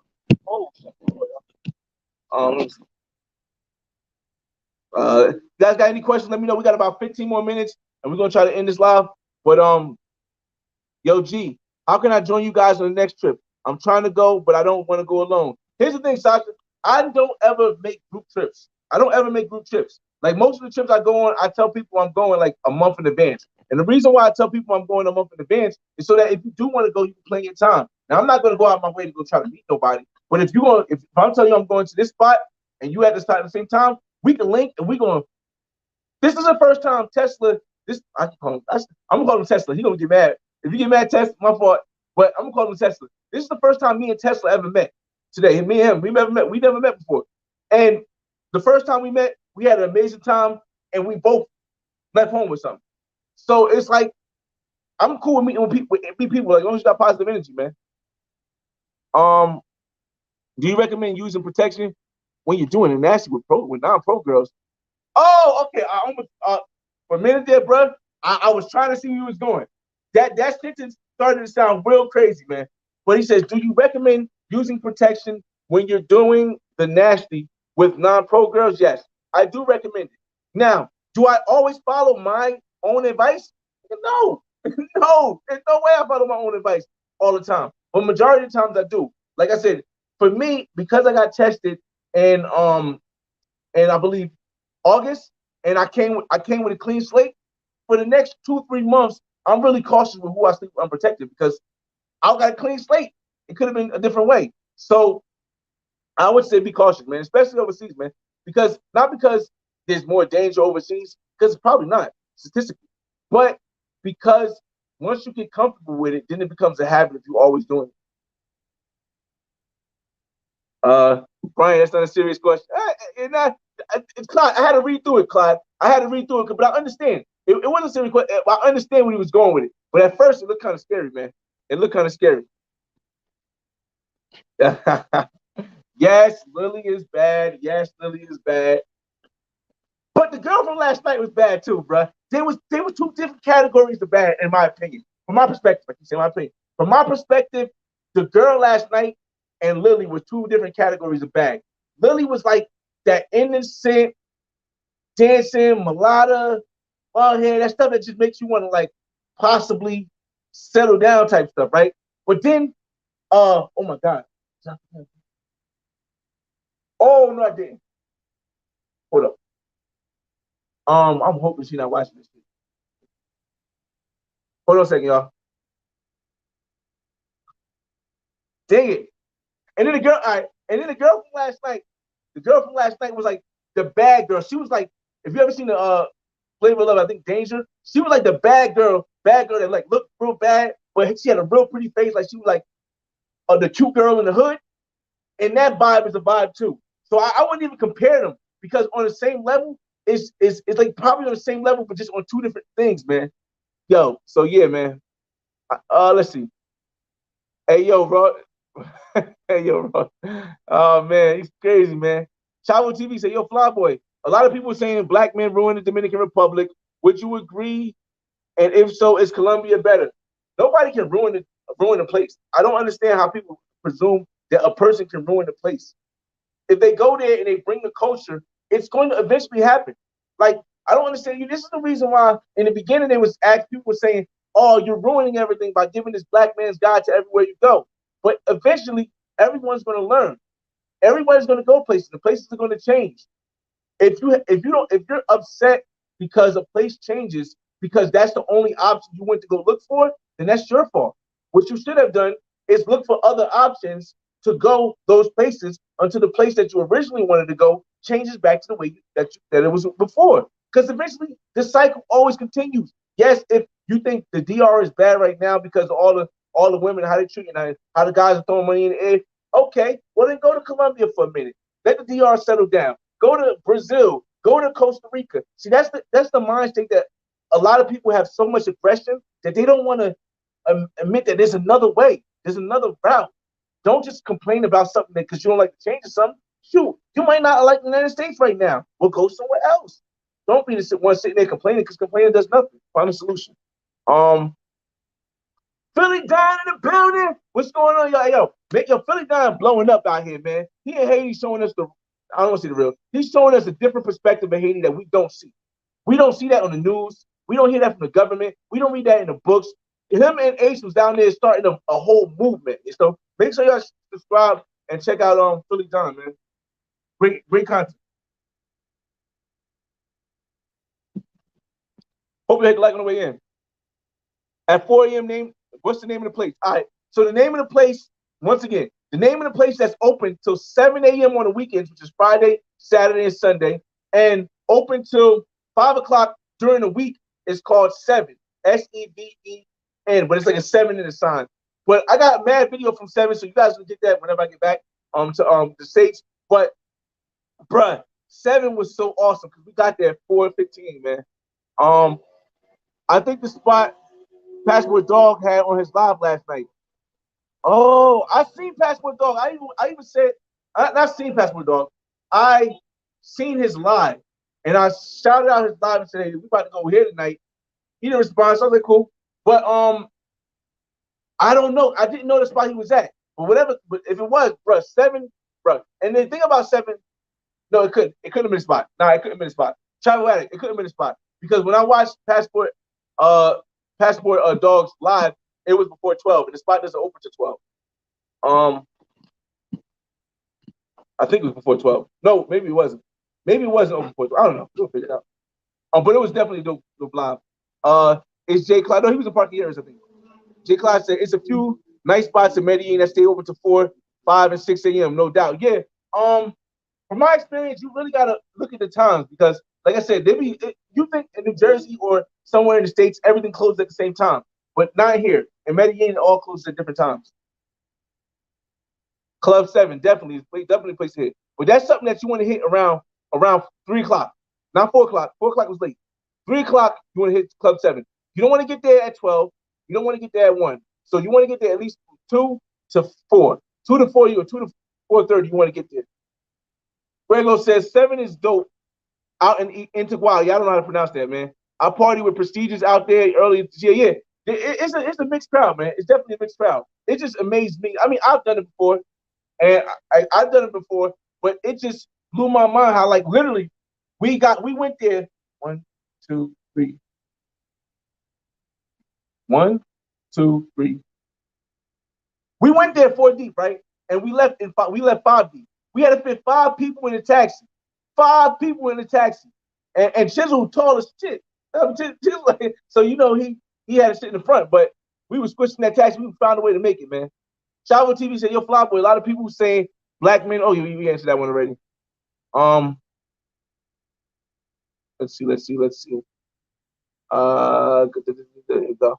you guys got any questions? Let me know. We got about 15 more minutes, and we're gonna try to end this live. But yo, G, how can I join you guys on the next trip? I'm trying to go, but I don't want to go alone. Here's the thing, Sasha. I don't ever make group trips. Like most of the trips I go on, I tell people I'm going like a month in advance. And the reason why I tell people I'm going a month in advance is so that if you do want to go, you can plan your time. Now, I'm not going to go out of my way to go try to meet nobody. But if I'm telling you I'm going to this spot and you at the spot at the same time, we can link and we're going. This is the first time Tesla. I'm gonna call him Tesla. He's gonna get mad. If you get mad, Tesla, my fault. But I'm gonna call him Tesla. This is the first time me and Tesla ever met. Today, me and him, we never met before. And the first time we met, we had an amazing time, and we both left home with something. So it's like I'm cool with meeting with people like as long as you got positive energy, man. Um, do you recommend using protection when you're doing it nasty with non-pro girls? Oh, okay. I almost for a minute there, bro. I was trying to see where you was going. That sentence started to sound real crazy, man. But he says, do you recommend using protection when you're doing the nasty with non-pro girls? Yes, I do recommend it. Now, do I always follow my own advice? No, no. There's no way I follow my own advice all the time. But majority of the times I do. Like I said, for me, because I got tested and I believe August, and I came with a clean slate. For the next 2-3 months, I'm really cautious with who I sleep with unprotected because I got a clean slate. It could have been a different way. So I would say be cautious, man, especially overseas, man. Not because there's more danger overseas, because it's probably not statistically, but because once you get comfortable with it, then it becomes a habit if you're always doing it. Brian, that's not a serious question. It's Clyde. I had to read through it, Clyde. I had to read through it, but I understand. It wasn't a serious question. I understand where he was going with it, but at first it looked kind of scary, man. It looked kind of scary. Yes, Lily is bad. Yes, Lily is bad. But the girl from last night was bad too, bro. There was two different categories of bad, in my opinion. From my perspective, like you say, my opinion. From my perspective, the girl last night and Lily were two different categories of bad. Lily was like that innocent, dancing, mulata, bald hair, that stuff that just makes you want to like possibly settle down type stuff, right? But then, oh my God. Oh no, I didn't. Hold up. I'm hoping she's not watching this. Hold on a second, y'all. Dang it. And then the girl, all right, and then the girl from last night was like the bad girl. She was like, if you ever seen the Flavor of Love, I think Danger, she was like the bad girl that like looked real bad, but she had a real pretty face, like she was like the cute girl in the hood. And that vibe is a vibe too. So I wouldn't even compare them because on the same level, it's like probably on the same level, but just on two different things, man. Yo, so yeah, man. Let's see. Hey, yo, bro. Hey, yo, bro. Oh man, he's crazy, man. Chavo TV say, yo, Flyboy. A lot of people saying black men ruin the Dominican Republic. Would you agree? And if so, is Colombia better? Nobody can ruin the place. I don't understand how people presume that a person can ruin the place. If they go there and they bring the culture, it's going to eventually happen. Like, I don't understand you. This is the reason why in the beginning they was asked people were saying, oh, you're ruining everything by giving this black man's guide to everywhere you go. But eventually everyone's going to learn. Everybody's going to go places. The places are going to change. If you're upset because a place changes because that's the only option you went to go look for, then that's your fault. What you should have done is look for other options to go those places until the place that you originally wanted to go changes back to the way that it was before. Because eventually the cycle always continues. Yes, if you think the DR is bad right now because of all the women, how they treat and how the guys are throwing money in the air, okay, well then go to Colombia for a minute. Let the DR settle down. Go to Brazil. Go to Costa Rica. See, that's the mindset that a lot of people have so much aggression that they don't want to admit that there's another way. There's another route. Don't just complain about something because you don't like the change of something. Shoot, you might not like the United States right now. Well, go somewhere else. Don't be the one sitting there complaining because complaining does nothing. Find a solution. Um, Philly Don in the building. What's going on, y'all? Yo, Philly Don blowing up out here, man. He in Haiti showing us I don't want to see the real. He's showing us a different perspective of Haiti that we don't see. We don't see that on the news. We don't hear that from the government. We don't read that in the books. Him and Ace was down there starting a whole movement. So make sure y'all subscribe and check out Philly Don, man. Great content. Hope you hit the like on the way in. At 4 a.m. name, what's the name of the place? All right. So the name of the place, once again, the name of the place that's open till 7 a.m. on the weekends, which is Friday, Saturday, and Sunday, and open till 5 o'clock during the week is called Seven. Seven. But it's like a seven in the sign. But I got mad video from Seven, so you guys can get that whenever I get back to the States. But bruh, Seven was so awesome because we got there at 4:15, man. I think the spot Passport Dog had on his live last night. Oh, I seen Passport Dog. I even said I not seen Passport Dog. I seen his live, and I shouted out his live and said, "Hey, we about to go here tonight." He didn't respond, so I was like, "Cool," but I don't know. I didn't know the spot he was at, but whatever. But if it was, bro, 7, bro, and the thing about 7, no, it couldn't. It couldn't have been a spot. Nah, it couldn't have been a spot. Travel Addict, it couldn't have been a spot because when I watched uh, Dogs live, it was before 12, and the spot doesn't open to 12. Um, I think it was before 12. No, maybe it wasn't. Maybe it wasn't open before 12. I don't know. We'll figure it out. But it was definitely dope live. It's Jay Clyde. No, he was in Park Years, I think. Jay Clyde said it's a few nice spots in Medellin that stay open to 4, 5, and 6 a.m. No doubt. Yeah. From my experience, you really gotta look at the times because, like I said, you think in New Jersey or somewhere in the States everything closes at the same time, but not here. In Medellin, it all closes at different times. Club 7 definitely a place to hit, but that's something that you want to hit around 3 o'clock, not 4 o'clock. 4 o'clock was late. 3 o'clock, you want to hit Club 7. You don't want to get there at 12. You don't want to get there at 1. So you want to get there at least 2 to 4. 2 to 4, or 2 to 4:30. You want to get there. Grego says 7 is dope out in Antigua. Yeah, I don't know how to pronounce that, man. I party with prestigious out there early this year. Yeah, it's a mixed crowd, man. It's definitely a mixed crowd. It just amazed me. I mean, I've done it before, and I've done it before, but it just blew my mind how, like, literally, we went there 1, 2, 3. 1, 2, 3. We went there 4 deep, right? And we left 5 deep. We had to fit 5 people in the taxi. 5 people in the taxi. And Chisel tall as shit. So he had to sit in the front, but we were squishing that taxi. We found a way to make it, man. Chavo TV said, "Yo, Flyboy." A lot of people saying black men. Oh, we answered that one already. Let's see. There you go.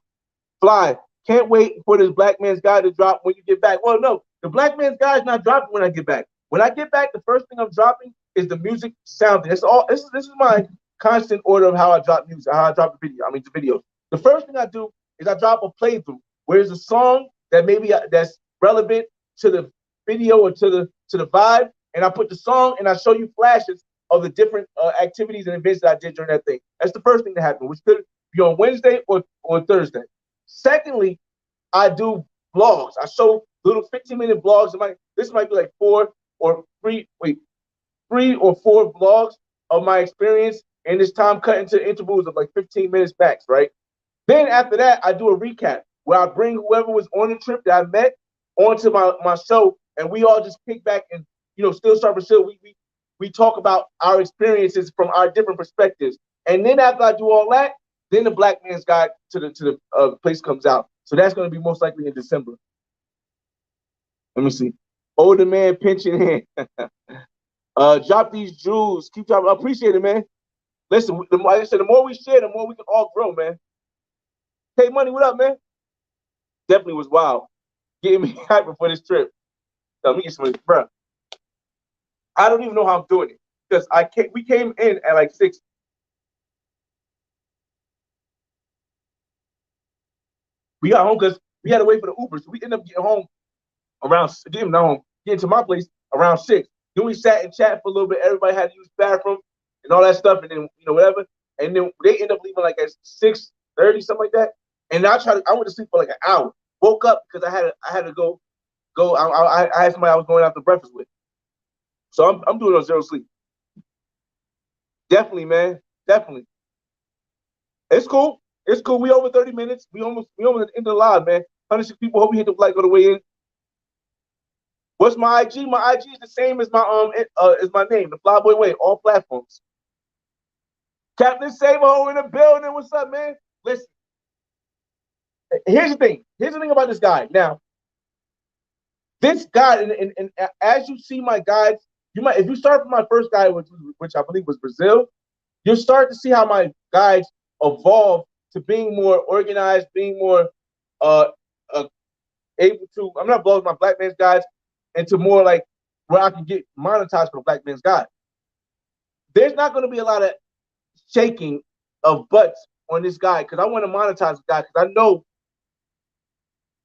Fly. Can't wait for this Black Man's Guide to drop when you get back. Well, no, the Black Man's Guide is not dropping when I get back. When I get back, the first thing I'm dropping is the music sounding. That's all. This is my constant order of how I drop music, how I drop the videos. The first thing I do is I drop a playthrough, where there's a song that that's relevant to the video or to the vibe, and I put the song and I show you flashes of the different activities and events that I did during that thing. That's the first thing that happened, which could be on Wednesday or Thursday. Secondly, I do vlogs. I show little 15-minute vlogs. This might be like 3 or 4 vlogs of my experience, and this time cut into intervals of like 15 minutes max, right? Then after that, I do a recap where I bring whoever was on the trip that I met onto my show, and we all just kick back and still sharp and still we talk about our experiences from our different perspectives. And then after I do all that, then the Black Man's Guide to the place comes out. So that's going to be most likely in December. Let me see. Older man pinching hand. Drop these jewels. Keep dropping. I appreciate it, man. Listen, like I said, the more we share, the more we can all grow, man. Hey, Money, what up, man? Definitely was wild. Getting me hyper for this trip. Let me get some of this, bro. I don't even know how I'm doing it because we came in at like 6. We got home because we had to wait for the Uber, so we ended up getting to my place around 6. Then we sat and chat for a little bit. Everybody had to use the bathroom and all that stuff, and then whatever. And then they ended up leaving like at 6:30, something like that. And I went to sleep for like an hour. Woke up because I had to go. I had somebody I was going out to breakfast with. So I'm doing on zero sleep. Definitely, man. Definitely. It's cool. It's cool. We over 30 minutes. We almost at the end of the live, man. 106 people. Hope we hit the like on the way in. What's my IG? My IG is the same as my name, the Flyboy Way, all platforms. Captain Sabo in the building. What's up, man? Listen. Here's the thing. Here's the thing about this guy. Now, this guy, and as you see my guides, if you start from my first guide, which I believe was Brazil, you'll start to see how my guides evolve to being more organized, being more able to. I'm not blowing my Black Man's Guides into more like where I can get monetized for the Black Man's Guide. There's not going to be a lot of shaking of butts on this guy because I want to monetize the guy because I know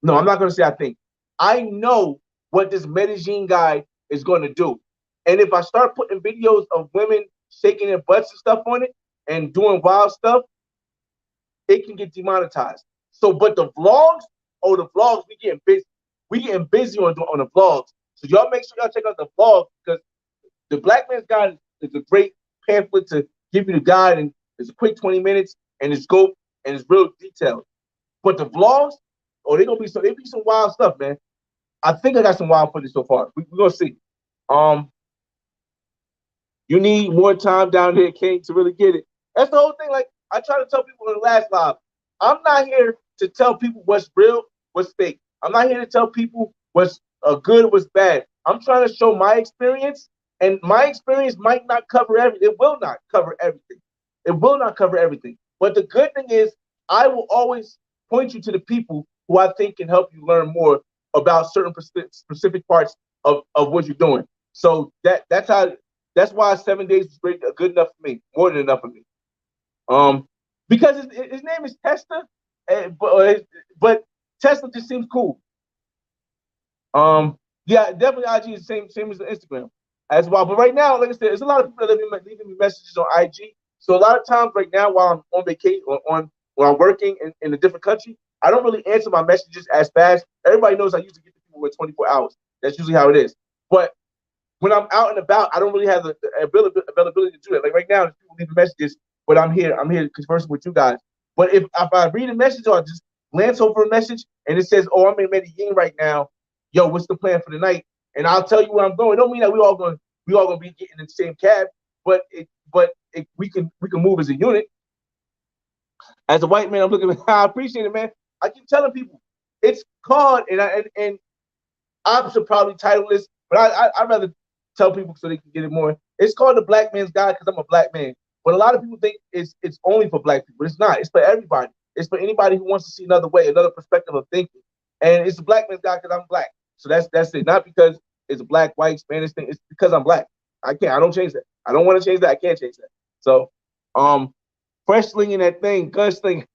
No, I'm not going to say I think. I know what this Medellin guy is going to do. And if I start putting videos of women shaking their butts and stuff on it and doing wild stuff, it can get demonetized. So, but the vlogs, we getting busy. We getting busy on the vlogs. So y'all make sure y'all check out the vlog because the Black Man's Guide is a great pamphlet to give you the guide, and it's a quick 20 minutes, and it's scope and it's real detailed. But the vlogs, they be some wild stuff, man. I think I got some wild footage so far. We're gonna see. You need more time down here, King, to really get it. That's the whole thing. Like I try to tell people in the last live, I'm not here to tell people what's real, what's fake. I'm not here to tell people what's good, what's bad. I'm trying to show my experience, and my experience might not cover everything. It will not cover everything. It will not cover everything. But the good thing is, I will always point you to the people who I think can help you learn more about certain specific parts of what you're doing. So that's why 7 days is great, good enough for me, more than enough for me. Because his name is Testa, but Tesla just seems cool. Yeah, definitely IG is the same as the Instagram as well. But right now, like I said, there's a lot of people that leaving me messages on IG. So a lot of times right now, while I'm on vacation or while I'm working in a different country, I don't really answer my messages as fast. Everybody knows I usually get to people with 24 hours. That's usually how it is. But when I'm out and about, I don't really have the availability to do it. Like right now, people leaving messages, but I'm here conversing with you guys. But if I read a message or I just glance over a message and it says, "Oh, I'm in Medellin right now. Yo, what's the plan for the night?" And I'll tell you where I'm going. It don't mean that we all gonna be getting in the same cab, but we can move as a unit. As a white man, I'm looking. I appreciate it, man. I keep telling people it's called, and I should probably title this, but I'd rather tell people so they can get it more. It's called the Black Man's Guide because I'm a black man. But a lot of people think it's only for black people. It's not. It's for everybody. It's for anybody who wants to see another way, another perspective of thinking. And it's a Black Man's Guide because I'm black. So that's it. Not because it's a black, white, Spanish thing. It's because I'm black. I don't change that. I don't want to change that. I can't change that. So, fresh slinging that thing, gun slinging.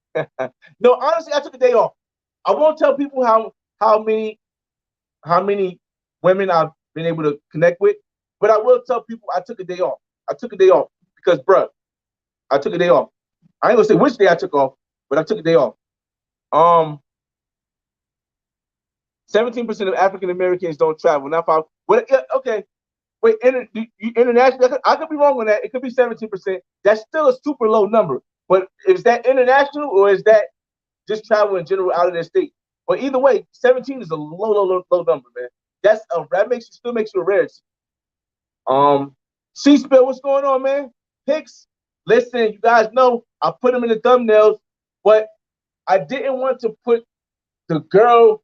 No, honestly, I took a day off. I won't tell people how many women I've been able to connect with, but I will tell people I took a day off. I took a day off because, bruh, I took a day off. I ain't gonna say which day I took off, but I took a day off. 17% of African Americans don't travel. Now, okay, wait, international, I could be wrong on that. It could be 17%. That's still a super low number. But is that international or is that just travel in general out of their state? But either way, 17 is a low number, man. That still makes you a rarity. C-Spill, what's going on, man? Hicks, listen, you guys know I put them in the thumbnails, but I didn't want to put the girl's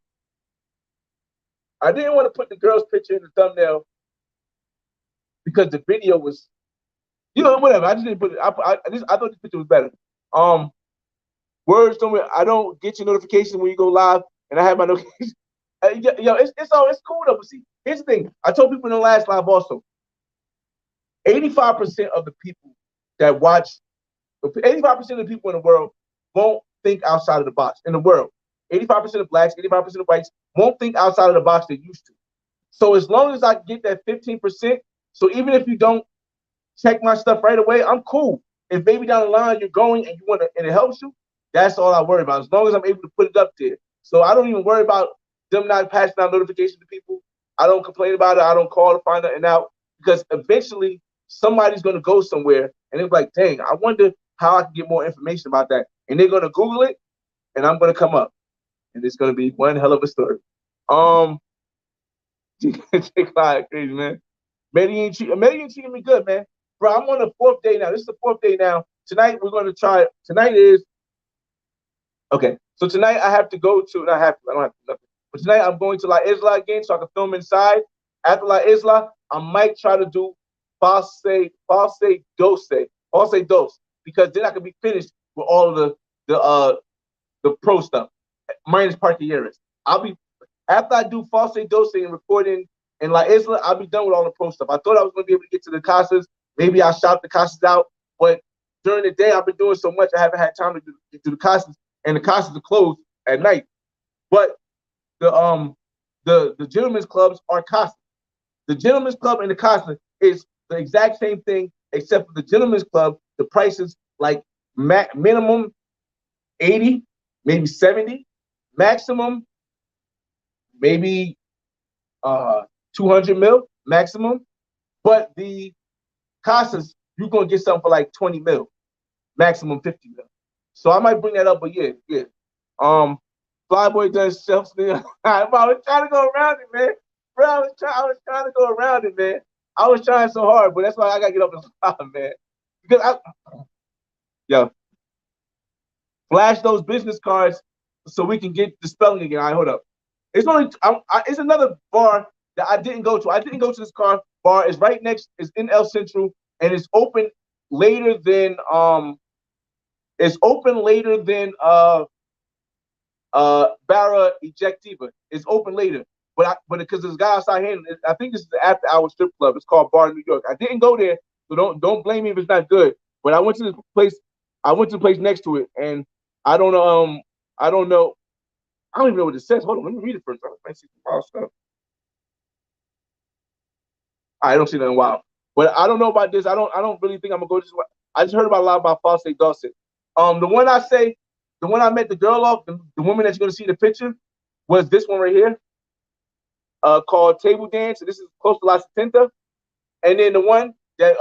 picture in the thumbnail because the video was, whatever. I just didn't put it. I thought this picture was better. Words don't. I don't get your notification when you go live, and I have my notification. It's cool though. But see, here's the thing. I told people in the last live also. 85% of the people that watch, 85% of the people in the world won't think outside of the box. In the world, 85% of blacks, 85% of whites won't think outside of the box they used to. So as long as I get that 15%, so even if you don't check my stuff right away, I'm cool. If maybe down the line you're going and you want to, and it helps you, that's all I worry about. As long as I'm able to put it up there. So I don't even worry about them not passing out notifications to people. I don't complain about it. I don't call to find nothing out because eventually somebody's going to go somewhere and they're like, dang, I wonder how I can get more information about that. And they're going to Google it and I'm going to come up. And it's going to be one hell of a story. Crazy, man. Medellin treating me good, man. Bro, I'm on the 4th day now. This is the 4th day now. Tonight we're going to try. Tonight is okay. So tonight I have to go to. I don't have to. Nothing. But tonight I'm going to La Isla again, so I can film inside. After La Isla, I might try to do false dos, because then I can be finished with all of the pro stuff, minus Parquilleras. I'll be after I do false dos and recording in La Isla, I'll be done with all the pro stuff. I thought I was going to be able to get to the casas. Maybe I'll shout the casas out, but during the day I've been doing so much I haven't had time to get to the casas, and the casas are closed at night. But the gentlemen's clubs are Casa. The gentlemen's club and the Casa is the exact same thing, except for the gentlemen's club, the price is like minimum 80, maybe 70, maximum maybe 200 mil maximum. But the Casas, you're gonna get something for like 20 mil, maximum 50 mil. So I might bring that up, but yeah. Flyboy does shelf thing. I was trying to go around it, man. Bro, I was trying to go around it, man. I was trying so hard, but that's why I gotta get up and stop, man. Because flash those business cards so we can get the spelling again. All right, hold up. It's only it's another bar that I didn't go to. I didn't go to this bar. It's right next. It's in El Centro, and it's open later than Barra Ejecutiva. It's open later, but because there's a guy outside here, I think this is the after hour strip club. It's called Barra New York. I didn't go there, so don't blame me if it's not good. But I went to this place. I went to the place next to it, and I don't know. I don't even know what it says. Hold on, let me read it first. I see some wild stuff. I don't see nothing wild, but I don't know about this. I don't really think I'm gonna go this way. I just heard about a lot about False Dawson. The one I met the girl off, the woman that you're gonna see in the picture, was this one right here, called Table Dance. This is close to La Setenta. And then the one that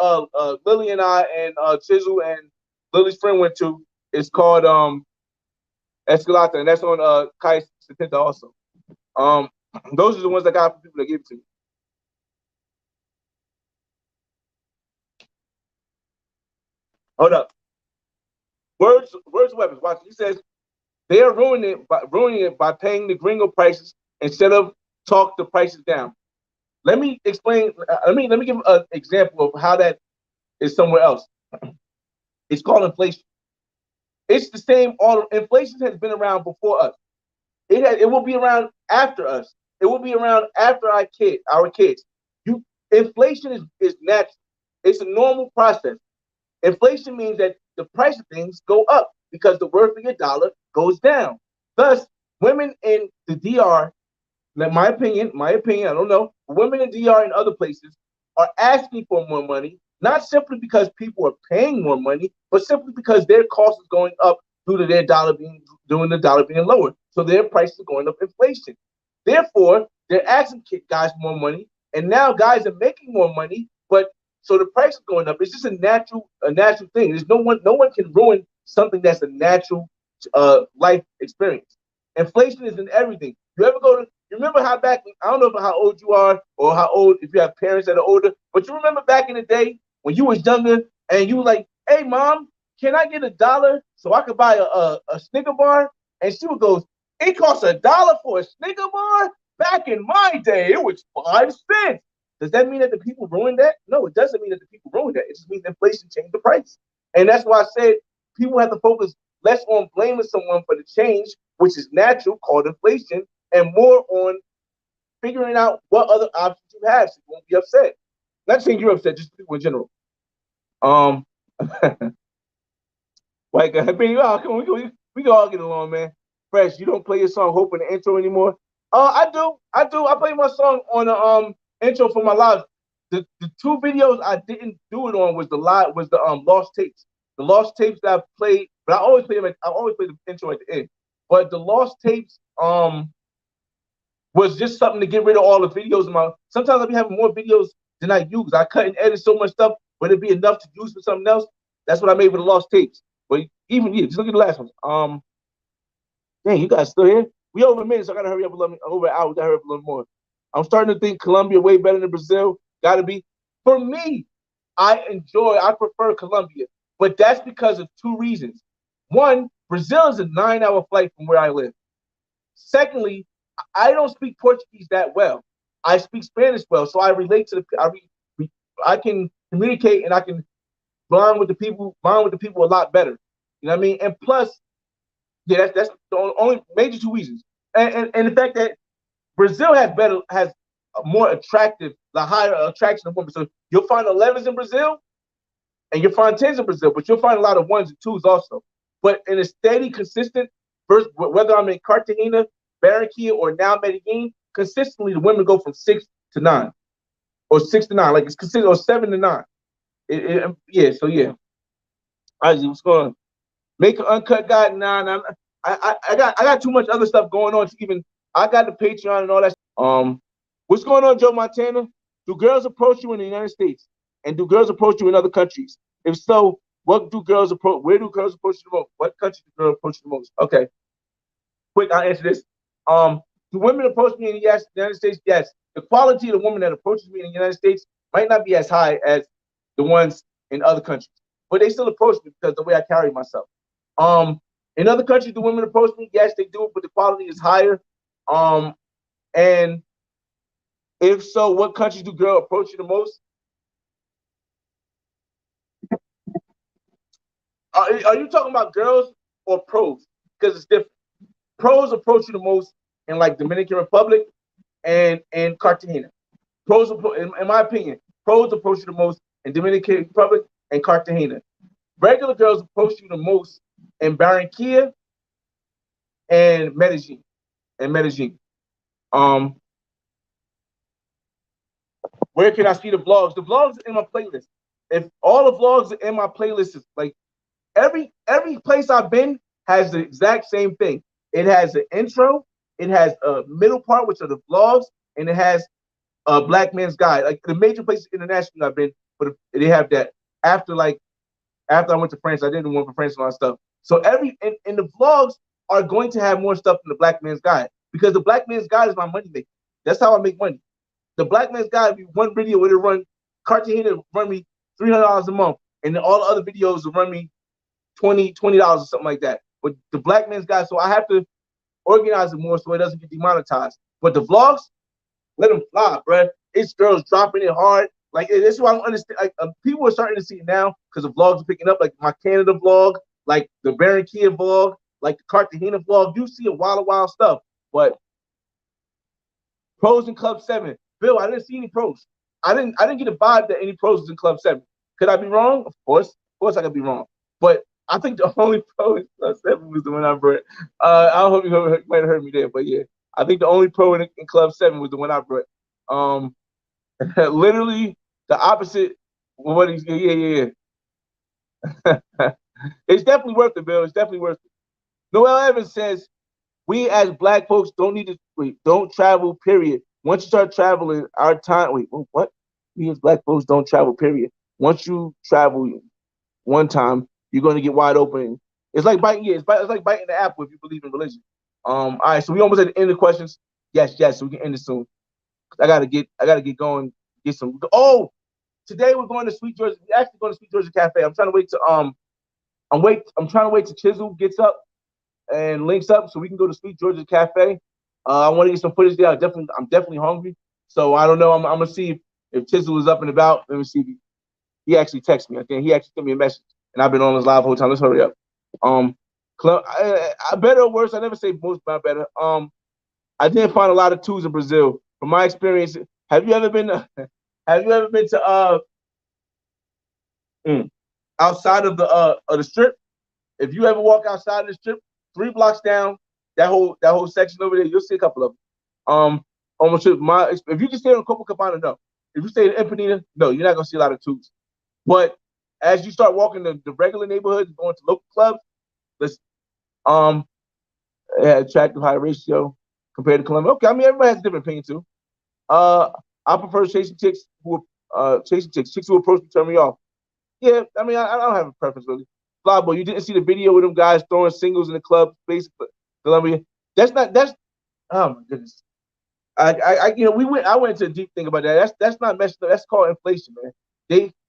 Lily and I and Chisel and Lily's friend went to is called Escalata, and that's on Kai Setenta also. Those are the ones I got from people that gave it to me. Hold up. Words weapons. Watch. He says they are ruining it by paying the gringo prices instead of talk the prices down. Let me explain. Let me give an example of how that is somewhere else. It's called inflation. It's the same. All inflation has been around before us. It will be around after us. It will be around after our kids. Inflation is natural. It's a normal process. Inflation means that the price of things go up because the worth of your dollar goes down. Thus, women in the DR, my opinion, I don't know, women in DR and other places are asking for more money, not simply because people are paying more money, but simply because their cost is going up due to the dollar being lower. So their prices are going up inflation. Therefore, they're asking guys more money, and now guys are making more money, but so the price is going up. It's just a natural thing. There's no one can ruin something that's a natural life experience. Inflation is in everything. You remember how back, I don't know how old you are or how old, if you have parents that are older, but you remember back in the day when you was younger and you were like, hey mom, can I get $1 so I could buy a Snicker bar? And she would go, it costs $1 for a Snicker bar? Back in my day, it was 5 cents. Does that mean that the people ruined that? No, it doesn't mean that the people ruined that. It just means inflation changed the price. And that's why I said people have to focus less on blaming someone for the change, which is natural, called inflation, and more on figuring out what other options you have so you won't be upset. Not saying you're upset, just people in general. Like, I mean, we can all get along, man. Fresh, you don't play your song Hope in the intro anymore? I do. I play my song on the intro for my lives. The 2 videos I didn't do it on was the lost tapes. The lost tapes that I played, but I always play the intro at the end. But the lost tapes was just something to get rid of all the videos of my. Sometimes I'll be having more videos than I use. I cut and edit so much stuff, but it'd be enough to use for something else. That's what I made with the lost tapes. But even just look at the last one. Dang, you guys still here? We over a minute, so I gotta hurry up a little. Over an hour, gotta hurry up a little more. I'm starting to think Colombia way better than Brazil. Gotta be. For me, I prefer Colombia, but that's because of 2 reasons. One, Brazil is a 9-hour flight from where I live. Secondly, I don't speak Portuguese that well. I speak Spanish well, so I relate to I can communicate and I can bond with the people a lot better. You know what I mean? And plus, yeah, that's the only major 2 reasons. And the fact that Brazil has a more attractive, the higher attraction of women. So you'll find 11s in Brazil, and you'll find 10s in Brazil, but you'll find a lot of 1s and 2s also. But in a steady, consistent, whether I'm in Cartagena Barranquilla or now Medellin, consistently the women go from 6 to 9 or 6 to 9, like it's consistent, or 7 to 9. Yeah, so yeah. I was what's going on? Make an uncut guide. Nah. I got too much other stuff going on to even. I got the Patreon and all that. What's going on, Joe Montana? Do girls approach you in the United States, and do girls approach you in other countries? If so, what do girls approach? Where do girls approach you the most? What country do girls approach you the most? Okay, quick, I'll answer this. Do women approach me in the United States? Yes. The quality of the woman that approaches me in the United States might not be as high as the ones in other countries, but they still approach me because of the way I carry myself. In other countries, do women approach me? Yes, they do, but the quality is higher. And if so, what countries do girls approach you the most? Are you talking about girls or pros? Because it's different. Pros approach you the most in like Dominican Republic and Cartagena. Pros, in my opinion, pros approach you the most in Dominican Republic and Cartagena. Regular girls approach you the most in Barranquilla and Medellin. Where can I see the vlogs? The vlogs are in my playlist. If all the vlogs are in my playlist, is like every place I've been has the exact same thing. It has an intro, it has a middle part, which are the vlogs, and it has a Black Man's Guide. Like the major places internationally I've been, but they have that. After I went to France, I didn't want for France and all that stuff. So and the vlogs are going to have more stuff than the Black Man's Guide, because the Black Man's Guide is my money maker. That's how I make money. The Black Man's Guide, one video would run Cartagena run me $300 a month, and then all the other videos will run me $20 or something like that. But the Black Man's Guide, so I have to organize it more so it doesn't get demonetized. But the vlogs, let them fly, bro. It's girls dropping it hard. Like, this is why I don't understand. Like, people are starting to see it now because the vlogs are picking up. Like my Canada vlog, like the Barranquilla vlog, like the Cartagena vlog. You see a wild stuff. But pros in Club 7. Bill, I didn't see any pros. I didn't get a vibe that any pros was in Club 7. Could I be wrong? Of course I could be wrong. But I think the only pro in Club 7 was the one I brought. I hope you might have heard me there, but yeah, I think the only pro in Club 7 was the one I brought. Literally the opposite. What he's yeah. It's definitely worth it, Bill. It's definitely worth it. Noel Evans says, we as Black folks don't travel, period. Once you start traveling, our time. What? We as Black folks don't travel, period. Once you travel one time, you're going to get wide open. It's like biting. Yeah, it's like biting the apple if you believe in religion. All right, so we almost at the end of the questions. Yes. So we can end it soon. I gotta get going. Get some. Oh, today we're going to Sweet Georgia. We're actually going to Sweet Georgia Cafe. I'm trying to wait to I'm trying to wait till Chisel gets up and links up so we can go to Sweet Georgia Cafe. I want to get some footage there. I'm definitely hungry. So I don't know. I'm gonna see if Chisel is up and about. Let me see if he actually texted me. I think he actually sent me a message, and I've been on his live whole time. Let's hurry up. Better or worse? I never say most, but better. I did find a lot of twos in Brazil. From my experience, have you ever been to outside of the strip? If you ever walk outside of the strip, 3 blocks down, that whole section over there, you'll see a couple of them. Almost if you just stay on Copacabana, no. If you stay in Empanada, no, you're not gonna see a lot of twos. But as you start walking the regular neighborhoods, going to local clubs, attractive high ratio compared to Colombia. Okay, I mean everybody has a different opinion too. I prefer chasing chicks who approach me, turn me off. Yeah, I mean I don't have a preference really. Flabo, you didn't see the video with them guys throwing singles in the club, basically Colombia. That's oh my goodness. I went into a deep thing about that. That's not messed up. That's called inflation, man.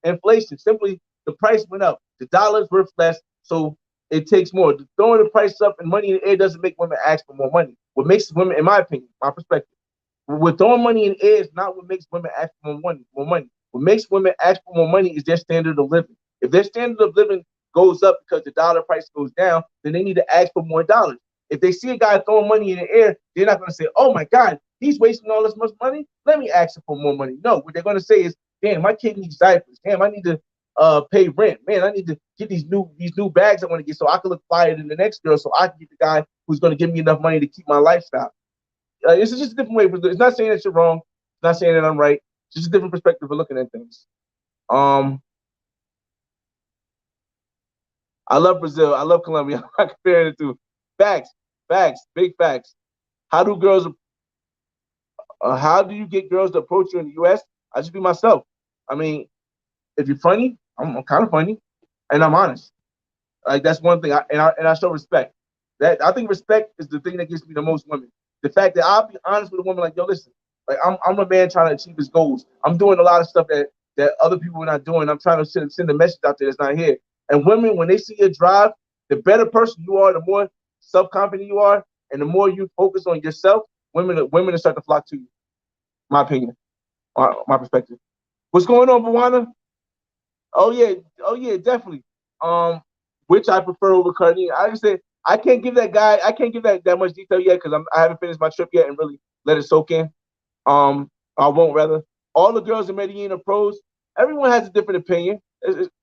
Inflation, simply the price went up. The dollar's worth less, so it takes more. Throwing the price up and money in the air doesn't make women ask for more money. What makes women, in my opinion, my perspective, with throwing money in the air is not what makes women ask for more money. What makes women ask for more money is their standard of living. If their standard of living goes up because the dollar price goes down, then they need to ask for more dollars. If they see a guy throwing money in the air, they're not going to say, oh my God, he's wasting all this much money. Let me ask him for more money. No, what they're going to say is, damn, my kid needs diapers. Damn, I need to pay rent. Man, I need to get these new bags I want to get so I can look flyer than the next girl, so I can get the guy who's going to give me enough money to keep my lifestyle. It's just a different way. It's not saying that you're wrong. It's not saying that I'm right. It's just a different perspective of looking at things. I love Brazil. I love Colombia. I'm not comparing the two. Facts, big facts. How do girls? How do you get girls to approach you in the U.S.? I just be myself. I mean, if you're funny, I'm kind of funny, and I'm honest. Like that's one thing, I show respect. That I think respect is the thing that gives me the most women. The fact that I'll be honest with a woman, like, yo, listen, like I'm a man trying to achieve his goals. I'm doing a lot of stuff that other people are not doing. I'm trying to send a message out there that's not here. And women, when they see your drive, the better person you are, the more self-confident you are, and the more you focus on yourself, women will start to flock to you. My opinion, my perspective. What's going on, Bawana? Oh yeah, definitely. Which I prefer over Cardi. I just said I can't give that guy. I can't give that much detail yet because I haven't finished my trip yet and really let it soak in. I won't rather. All the girls in Medellin are pros. Everyone has a different opinion.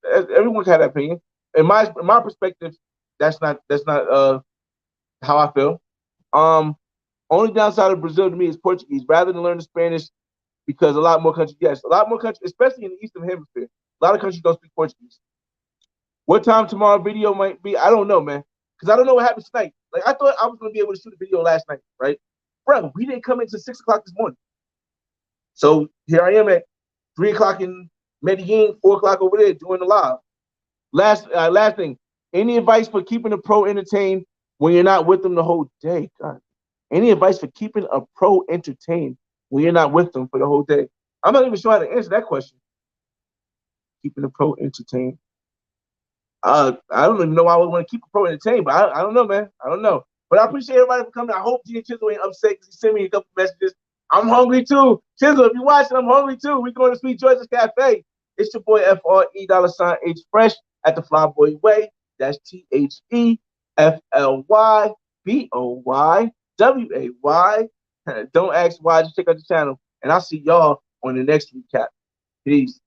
Everyone can have that opinion. In my perspective, that's not how I feel. Only downside of Brazil to me is Portuguese. Rather than learn the Spanish, because a lot more countries, especially in the Eastern Hemisphere, a lot of countries don't speak Portuguese. What time tomorrow video might be? I don't know, man, because I don't know what happens tonight. Like I thought I was gonna be able to shoot a video last night, right? Bro, we didn't come until 6 o'clock this morning. So here I am at 3 o'clock in Medellin, 4 o'clock over there doing the live. Last thing. Any advice for keeping a pro entertained when you're not with them the whole day? God. Any advice for keeping a pro entertained when you're not with them for the whole day? I'm not even sure how to answer that question. Keeping a pro entertained. I don't even know why I would want to keep a pro entertained, but I don't know, man. I don't know. But I appreciate everybody for coming. I hope G and Chisel ain't upset because he sent me a couple messages. I'm hungry too. Chisel, if you're watching, I'm hungry too. We're going to Sweet George's Cafe. It's your boy FRE$H Fresh at the Flyboy Way. That's THEFLYBOYWAY. Don't ask why, just check out the channel. And I'll see y'all on the next recap. Peace.